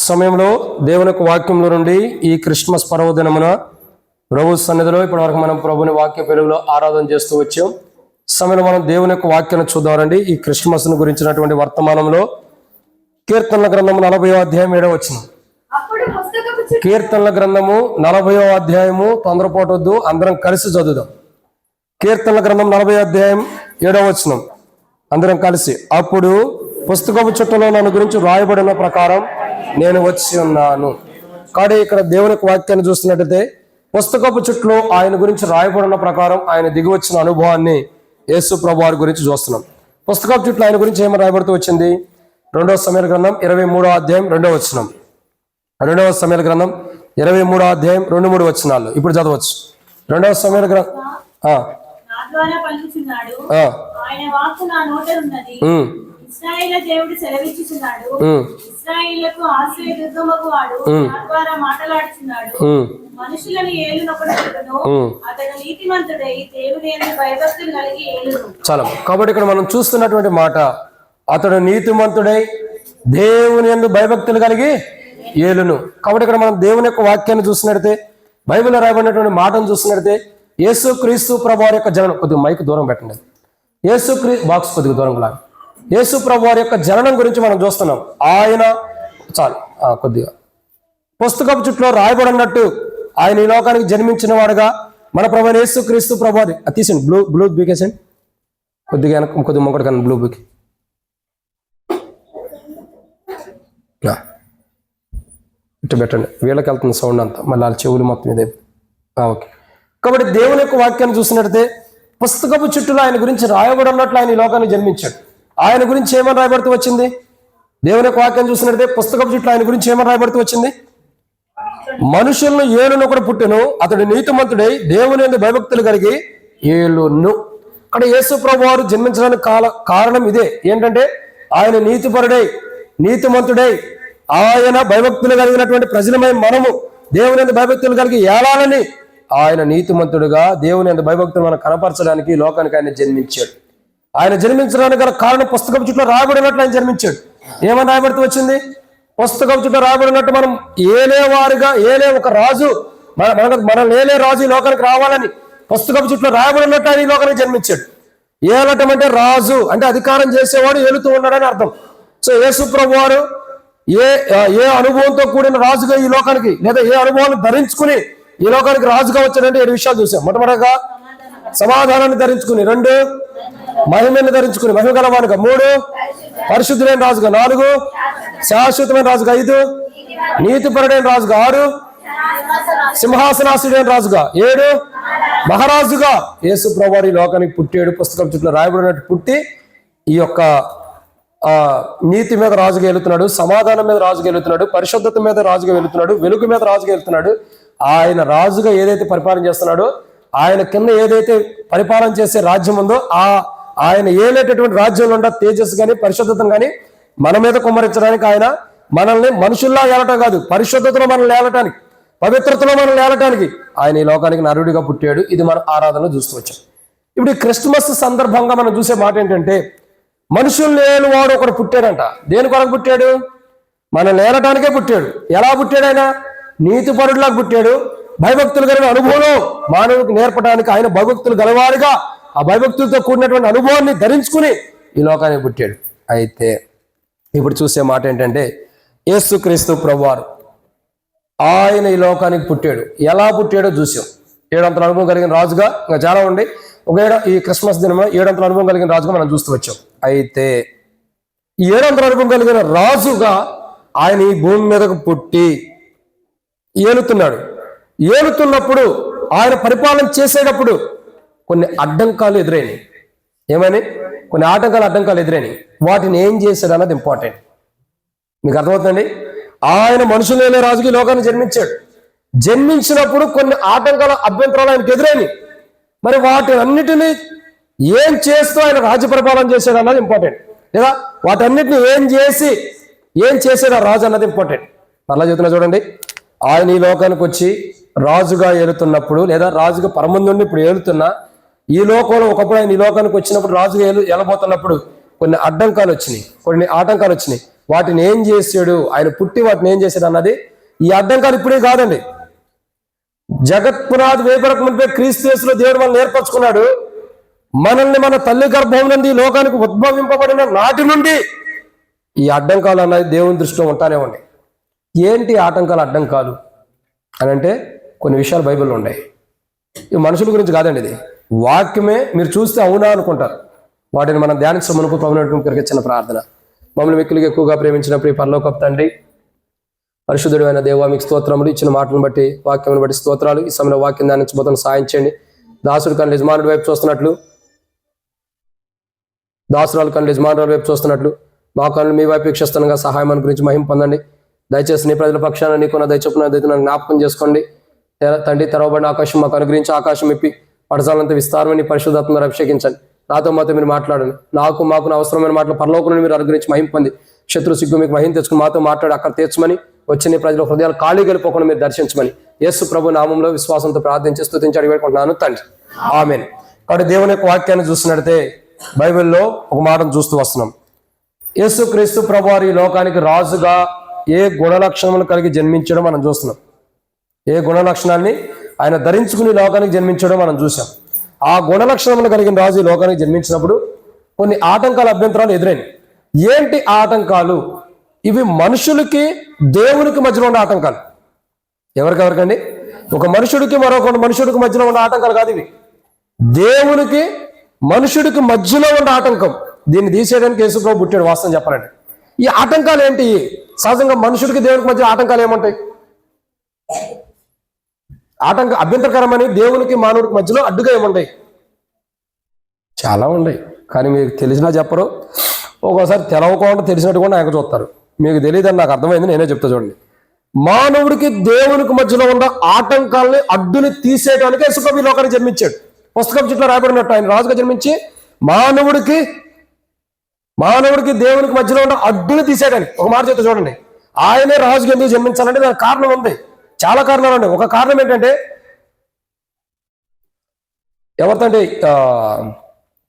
సమయంలో దేవుని యొక్క వాక్యంలో నుండి ఈ క్రిస్మస్ పర్వదినమున ప్రభు సన్నిధిలో ఇప్పటి వరకు మనం ప్రభుని వాక్య వెలుగులో ఆరాధన చేస్తూ వచ్చాం. సమయంలో మనం దేవుని యొక్క వాక్యాన్ని చూద్దామండి. ఈ క్రిస్మస్ ను గురించినటువంటి వర్తమానంలో కీర్తనల గ్రంథము 40వ అధ్యాయం 7వ వచనం. కీర్తనల గ్రంథము 40వ అధ్యాయము, తొందరపాటు అందరం కలిసి చదువుదాం. కీర్తనల గ్రంథం 40వ అధ్యాయం 7వ వచనం అందరం కలిసి. అప్పుడు పుస్తకపు చుట్టలో నన్ను గురించి రాయబడిన ప్రకారం నేను వచ్చి ఉన్నాను. కానీ ఇక్కడ దేవుని వాక్యాన్ని చూస్తున్నట్టయితే పుస్తకపు చుట్టలో ఆయన గురించి రాయబడిన ప్రకారం ఆయన దిగి వచ్చిన అనుభవాన్ని యేసు ప్రభు వారి గురించి చూస్తున్నాం. పుస్తకపు చుట్టూ ఆయన గురించి ఏమని రాయబడుతూ వచ్చింది? 2వ సమూయేలు గ్రంథం 23వ అధ్యాయం 2వ వచనం. 2వ సమూయేలు గ్రంథం 23వ అధ్యాయం 2-3 వచనాలు ఇప్పుడు చదవచ్చు. 2వ సమూయేలు గ్రంథం ఇశ్రాయేలు దేవుడు సెలవిచ్చుచున్నాడు. ఇశ్రాయేలుకు ఆశ్రయదుర్గమగు వాడు నా ద్వారా మాట్లాడుచున్నాడు. మనుషులను ఏలునొకడు అతడు నీతిమంతుడై దేవుని యందు భయభక్తులు కలిగి ఏలును. చాలా. కాబట్టి ఇక్కడ మనం చూస్తున్నటువంటి మాట, అతడు నీతిమంతుడై దేవుని యందు భయభక్తులు కలిగి ఏలును. కాబట్టి ఇక్కడ మనం దేవుని యొక్క వాక్యాన్ని చూస్తున్నట్టే, బైబిల్లో రాయబడినటువంటి మాటను చూస్తున్నట్టే, యేసు క్రీస్తు ప్రభు వారి యొక్క జననం, కొద్దిగా మైక్ దూరం పెట్టండి, బాక్స్ కొద్దిగా దూరం లాగా, యేసు ప్రభు వారి యొక్క జననం గురించి మనం చూస్తున్నాం. ఆయన కొద్దిగా పుస్తకపు చుట్టలో రాయబడినట్టు ఆయన ఈ లోకానికి జన్మించిన వాడుగా మన ప్రభు యేసు క్రీస్తు ప్రభు వారి తీసండి. బ్లూ బీకేసండి కొద్దిగా వెనక, కొద్దిగా మొక్కటి కానీ బ్లూ బీక్ ఇటు పెట్టండి. వీళ్ళకి వెళ్తుంది సౌండ్ అంతా, మళ్ళీ వాళ్ళ చెవులు మొత్తం ఇదే. ఓకే. కాబట్టి దేవుని యొక్క వాక్యాన్ని చూసినట్టయితే పుస్తకపు చుట్టూలో ఆయన గురించి రాయబడి ఉన్నట్లు ఆయన ఈ లోకానికి జన్మించాడు. ఆయన గురించి ఏమని రాయబడుతూ వచ్చింది? దేవుని యొక్క వాక్యం చూసినట్లయితే పుస్తకపు చుట్టూ ఆయన గురించి ఏమని రాయబడుతూ వచ్చింది? మనుషులను ఏలును ఒకడు పుట్టెను, అతడు నీతిమంతుడై దేవుని యందు భయభక్తులు కలిగి ఏలును. అక్కడ యేసు ప్రభు వారు జన్మించడానికి కారణం ఇదే. ఏంటంటే ఆయన నీతిపరుడై నీతిమంతుడై ఆయన భయభక్తులు కలిగినటువంటి ప్రజలమై మనము దేవుని యందు భయభక్తులు కలిగి ఏలాలని ఆయన నీతిమంతుడుగా దేవుని యందు భయభక్తులు మనం కనపరచడానికి ఈ లోకానికి ఆయన జన్మించాడు. ఆయన జన్మించడానికి గల కారణం పుస్తకపు చుట్టూ రాయబడినట్లు ఆయన జన్మించాడు. ఏమని రాయబడుతూ వచ్చింది? పుస్తకపు చుట్టూ రాయబడినట్టు మనం ఏలే ఒక రాజు, మనం ఏలే రాజు ఈ లోకానికి రావాలని పుస్తకపు చుట్టూ రాయబడినట్టు ఆయన ఈ లోకానికి జన్మించాడు. ఏలటం అంటే రాజు, అంటే అధికారం చేసేవాడు, ఏలుతూ ఉన్నాడని అర్థం. సో యేసు ప్రభు వారు ఏ అనుభవంతో కూడిన రాజుగా ఈ లోకానికి, లేదా ఏ అనుభవాన్ని ధరించుకుని ఈ లోకానికి రాజుగా వచ్చాడంటే 7 విషయాలు చూసాం. మొట్టమొదటిగా సమాధానాన్ని ధరించుకుని, 2 మహిమని ధరించుకుని మహిమ గలవానుగా, 3 పరిశుద్ధులైన రాజుగా, 4 శాశ్వతమైన రాజుగా, 5 నీతిపరుడైన రాజుగా, 6 సింహాసనాసుడైన రాజుగా, 7 మహారాజుగా యేసు ప్రభువారు ఈ లోకానికి పుట్టాడు. పుస్తకం చుట్టూ రాయబడినట్టు పుట్టి ఈ యొక్క నీతి మీద రాజుగా వెళుతున్నాడు, సమాధానం మీద రాజుగా వెళుతున్నాడు, పరిశుద్ధత మీద రాజుగా వెళుతున్నాడు, వెలుగు మీద రాజుగా వెళుతున్నాడు. ఆయన రాజుగా ఏదైతే పరిపాలన చేస్తున్నాడో, ఆయన కింద ఏదైతే పరిపాలన చేసే రాజ్యం ఉందో ఆయన ఏలేటటువంటి రాజ్యంలో ఉన్న తేజస్సు కానీ పరిశుద్ధతను కానీ మన మీద కుమ్మరించడానికి, ఆయన మనల్ని మనుషుల్లా ఏలటం కాదు, పరిశుద్ధతలో మనల్ని ఏలటానికి, పవిత్రతలో మనల్ని ఏలటానికి ఆయన ఈ లోకానికి నరుడిగా పుట్టాడు. ఇది మనం ఆరాధనలో చూస్తూ వచ్చాం. ఇప్పుడు ఈ క్రిస్మస్ సందర్భంగా మనం చూసే మాట ఏంటంటే, మనుషులు లేని వాడు ఒకడు పుట్టాడంట. దేని కొరకు పుట్టాడు? మనల్ని ఏలటానికే పుట్టాడు. ఎలా పుట్టాడు? ఆయన నీతిపరుడిలాగా పుట్టాడు. భయభక్తులు కలిగిన అనుభవం మానవుడికి నేర్పడానికి ఆయన భయభక్తులు గలవాడిగా ఆ భయభక్తులతో కూడినటువంటి అనుభవాన్ని ధరించుకుని ఈ లోకానికి పుట్టాడు. అయితే ఇప్పుడు చూసే మాట ఏంటంటే, యేసుక్రీస్తు ప్రభువారు ఆయన ఈ లోకానికి పుట్టాడు. ఎలా పుట్టాడో చూసాం. 7 అంతల అనుభవం కలిగిన రాజుగా, ఇంకా చాలా ఉండి ఈ క్రిస్మస్ దినం 7 అంతల అనుభవం కలిగిన రాజుగా మనం చూస్తూ వచ్చాం. అయితే ఈ 7 అంతల అనుభవం కలిగిన రాజుగా ఆయన ఈ భూమి మీదకు పుట్టి ఏలుతున్నప్పుడు ఆయన పరిపాలన చేసేటప్పుడు కొన్ని అడ్డంకాలు ఎదురైనాయి. ఏమని? కొన్ని అడ్డంకాలు ఎదురైనాయి. వాటిని ఏం చేశాడు అన్నది ఇంపార్టెంట్. మీకు అర్థమవుతుందండి? ఆయన మనుషులు లేని రాజుకి లోకాన్ని జన్మించాడు. జన్మించినప్పుడు కొన్ని ఆటంకాల అభ్యంతరాలు ఆయనకు ఎదురైనాయి. మరి వాటి అన్నిటినీ ఏం చేస్తూ ఆయన రాజ్య పరిపాలన చేశాడు అన్నది ఇంపార్టెంట్. లేదా వాటన్నిటిని ఏం చేశాడు ఆ రాజు అన్నది ఇంపార్టెంట్. మరలా చెప్తున్నా చూడండి. ఆయన ఈ లోకానికి వచ్చి రాజుగా ఏలుతున్నప్పుడు, లేదా రాజుగా పరమందుండి ఇప్పుడు ఏలుతున్నా ఈ లోకంలో, ఒకప్పుడు ఆయన ఈ లోకానికి వచ్చినప్పుడు రాజుగా ఏలబోతున్నప్పుడు కొన్ని అడ్డంకాలు వచ్చినాయి, కొన్ని ఆటంకాలు వచ్చినాయి. వాటిని ఏం చేశాడు, ఆయన పుట్టి వాటిని ఏం చేశాడు అన్నది ఈ అడ్డంకాలు ఇప్పుడే కాదండి. జగత్ పునాది వేపరకు మునిపే క్రీస్తు యేసులో దేవుడు మనల్ని ఏర్పరచుకున్నాడు. మనల్ని మన తల్లి గర్భం నుండి లోకానికి ఉద్భవింపబడిన నాటి నుండి ఈ అడ్డంకాలు అన్నది దేవుని దృష్టిలో ఉంటానే ఉన్నాయి. ఏంటి ఆటంకాలు, అడ్డంకాలు అని అంటే కొన్ని విషయాలు బైబిల్లో ఉన్నాయి. ఈ మనుషుల గురించి కాదండి, ఇది వాక్యమే. మీరు చూస్తే అవునా అనుకుంటారు. వాటిని మనం ధ్యానించడం మునుపు ప్రభువునికి చిన్న ప్రార్థన. మమ్మల్ని మిక్కులుగా ఎక్కువగా ప్రేమించిన ప్రియ పరలోకపు తండ్రి, పరిశుద్ధుడు అయిన దేవా, మీకు స్తోత్రములు. ఇచ్చిన మాటలను బట్టి, వాక్యమును బట్టి స్తోత్రాలు. ఈ సమయంలో వాక్యం ధ్యానించబోతున్న సాయం చేయండి. దాసుడు కన్ను యజమానుడి వైపు చూస్తున్నట్లు, దాసురాలు కన్ను యజమానుల వైపు చూస్తున్నట్లు మా కన్ను మీ వైపు వీక్షిస్తుండగా సహాయం గురించి మహిమ పొందండి. దయచేసి నీ ప్రజల పక్షాన నీకున్న దయచొప్పున దయచేసి జ్ఞాపకం చేసుకోండి. తండ్రి, తెరవబడిన ఆకాశం మాకు అనుగ్రహించి ఆకాశం ఇప్పి పడసాలంత విస్తారమని పరిశుద్ధాత్మను అభిషేకించండి. నాతో మాతో మీరు మాట్లాడండి. మాకు అవసరమైన మాటలు పరలోకంలో మీరు అనుగ్రహించి మహిమ పొంది శత్రు సిగ్గు మీకు మహిమ తెచ్చుకుని మాతో మాట్లాడి అక్కడ తీర్చమని, వచ్చిన ప్రజల హృదయాలు ఖాళీ వెళ్ళిపోకుండా మీరు దర్శించమని యేసు ప్రభు నామంలో విశ్వాసంతో ప్రార్థించి స్తుతించి అడిగిపెట్టుకుంటున్నాను తండ్రి, ఆమేన్. కాబట్టి దేవుని యొక్క వాక్యాన్ని చూస్తున్నట్టే బైబిల్లో ఒక మాటను చూస్తూ వస్తున్నాం. యేసు క్రీస్తు ప్రభు వారి లోకానికి రాజుగా ఏ గుణ లక్షణములు కలిగి జన్మించడం మనం చూస్తున్నాం. ఏ గుణ లక్షణాన్ని ఆయన ధరించుకుని లోకానికి జన్మించడం మనం చూసాం. ఆ గుణ లక్షణములు కలిగిన రాజు లోకానికి జన్మించినప్పుడు కొన్ని ఆటంకాలు, అభ్యంతరాలు ఎదురైనవి. ఏంటి ఆటంకాలు? ఇవి మనుషులకి దేవునికి మధ్యలో ఉన్న ఆటంకాలు. ఎవరికెవరికండి? ఒక మనుషుడికి మరొక మనుషుడికి మధ్యలో ఉన్న ఆటంకాలు కాదు ఇవి. దేవునికి మనుషుడికి మధ్యలో ఉన్న ఆటంకం. దీన్ని తీసేయడానికి యేసు ప్రభు పుట్టాడు. వాస్తవం చెప్పాలంటే ఈ ఆటంకాలు ఏంటి? సహజంగా మనుషుడికి దేవునికి మధ్య ఆటంకాలు ఏముంటాయి? అభ్యంతరకరమని దేవునికి మానవుడికి మధ్యలో అడ్డుగా ఏముంటాయి? చాలా ఉన్నాయి. కానీ మీకు తెలిసినా చెప్పరు, ఒక్కోసారి తెలవకుండా తెలిసినట్టు కూడా నాకు చూస్తారు. మీకు తెలియదని నాకు అర్థమైంది, నేనే చెప్తా చూడండి. మానవుడికి దేవునికి మధ్యలో ఉన్న ఆటంకాలని, అడ్డుని తీసేయడానికి యేసు ప్రభు ఈ లోకానికి జన్మించాడు. పుస్తకం చుట్టూ రాయబడినట్టు ఆయన రాజుగా జన్మించి మానవుడికి దేవునికి మధ్యలో ఉన్న అడ్డుని తీసేయడానికి. ఒక మాట చెప్తా చూడండి. ఆయనే రాజుగా ఎందుకు జన్మించాలంటే దానికి కారణం ఉంది, చాలా కారణాలు ఉన్నాయి. ఒక కారణం ఏంటంటే, ఎవరితో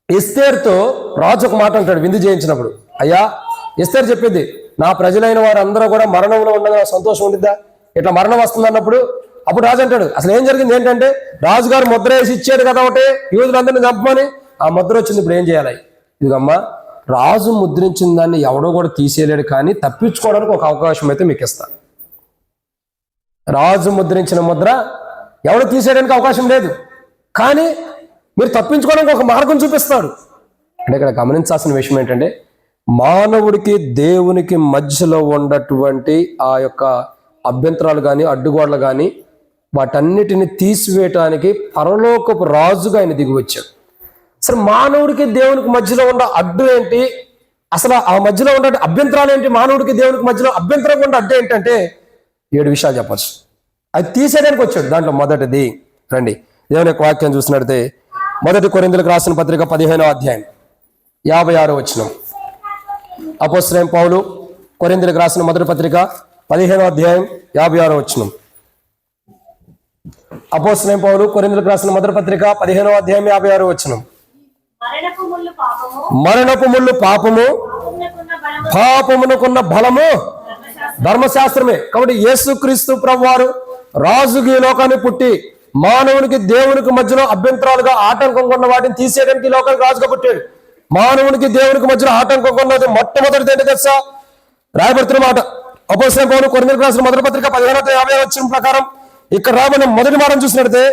ఎస్తేరుతో రాజు ఒక మాట అంటాడు విందు చేయించినప్పుడు. అయ్యా, ఎస్తేరు చెప్పింది, నా ప్రజలైన వారందరూ కూడా మరణంలో ఉండగా సంతోషం ఉండిద్దా? ఇట్లా మరణం వస్తుంది అన్నప్పుడు అప్పుడు రాజు అంటాడు, అసలు ఏం జరిగింది ఏంటంటే, రాజుగారు ముద్ర వేసి ఇచ్చాడు కదా ఒకటి, యూదులందరినీ చంపమని. ఆ ముద్ర వచ్చింది, ఇప్పుడు ఏం చేయాలి? ఇదిగమ్మా, రాజు ముద్రించిన దాన్ని ఎవడో కూడా తీసేయలేడు, కానీ తప్పించుకోవడానికి ఒక అవకాశం అయితే మీకు ఇస్తాను. రాజు ముద్రించిన ముద్ర ఎవడు తీసేయడానికి అవకాశం లేదు, కానీ మీరు తప్పించుకోవడానికి ఒక మార్గం చూపిస్తాడు. అంటే ఇక్కడ గమనించాల్సిన విషయం ఏంటంటే, మానవుడికి దేవునికి మధ్యలో ఉన్నటువంటి ఆ యొక్క అభ్యంతరాలు కానీ, అడ్డుగోడలు కానీ, వాటన్నిటిని తీసివేయటానికి పరలోకపు రాజుగా ఆయన దిగి వచ్చాడు. అసలు మానవుడికి దేవునికి మధ్యలో ఉన్న అడ్డు ఏంటి? అసలు ఆ మధ్యలో ఉన్న అభ్యంతరాలు ఏంటి? మానవుడికి దేవునికి మధ్యలో అభ్యంతరం ఉన్న అడ్డు ఏంటంటే 7 విషయాలు చెప్పచ్చు. అది తీసేయడానికి వచ్చాడు. దాంట్లో మొదటిది రండి, దేవుని యొక్క వాక్యం చూసినట్లయితే 1 కొరింథీయులకు రాసిన పత్రిక 15వ అధ్యాయం 56వ వచనం. అపోస్తలుడైన పౌలు కొరింథీయులకు రాసిన మొదటి పత్రిక 15వ అధ్యాయం 56వ వచనం. అపోస్తలుడైన పౌలు కొరింథీయులకు రాసిన మొదటి పత్రిక 15వ అధ్యాయం 56వ వచనం. మరణపు ముళ్ళు పాపము, పాపమునకున్న బలము ధర్మశాస్త్రమే. కాబట్టి యేసుక్రీస్తు ప్రభువారు రాజుకి లోకాన్ని పుట్టి మానవునికి దేవునికి మధ్యలో అభ్యంతరాలుగా ఆటంకంగా ఉన్న వాటిని తీసేయడానికి ఈ లోకానికి రాజుగా పుట్టాడు. మానవునికి దేవునికి మధ్యలో ఆటంకంగా ఉన్నది మొట్టమొదటిది ఏంటి తెలుసా? రాయబడుతున్న మాట అపోస్తలుడైన పౌలు కొరింథీయులకు రాసిన మొదటి పత్రిక 15వ వచనం ప్రకారం ఇక్కడ రాబడిన మొదటి మాట చూసినట్లయితే,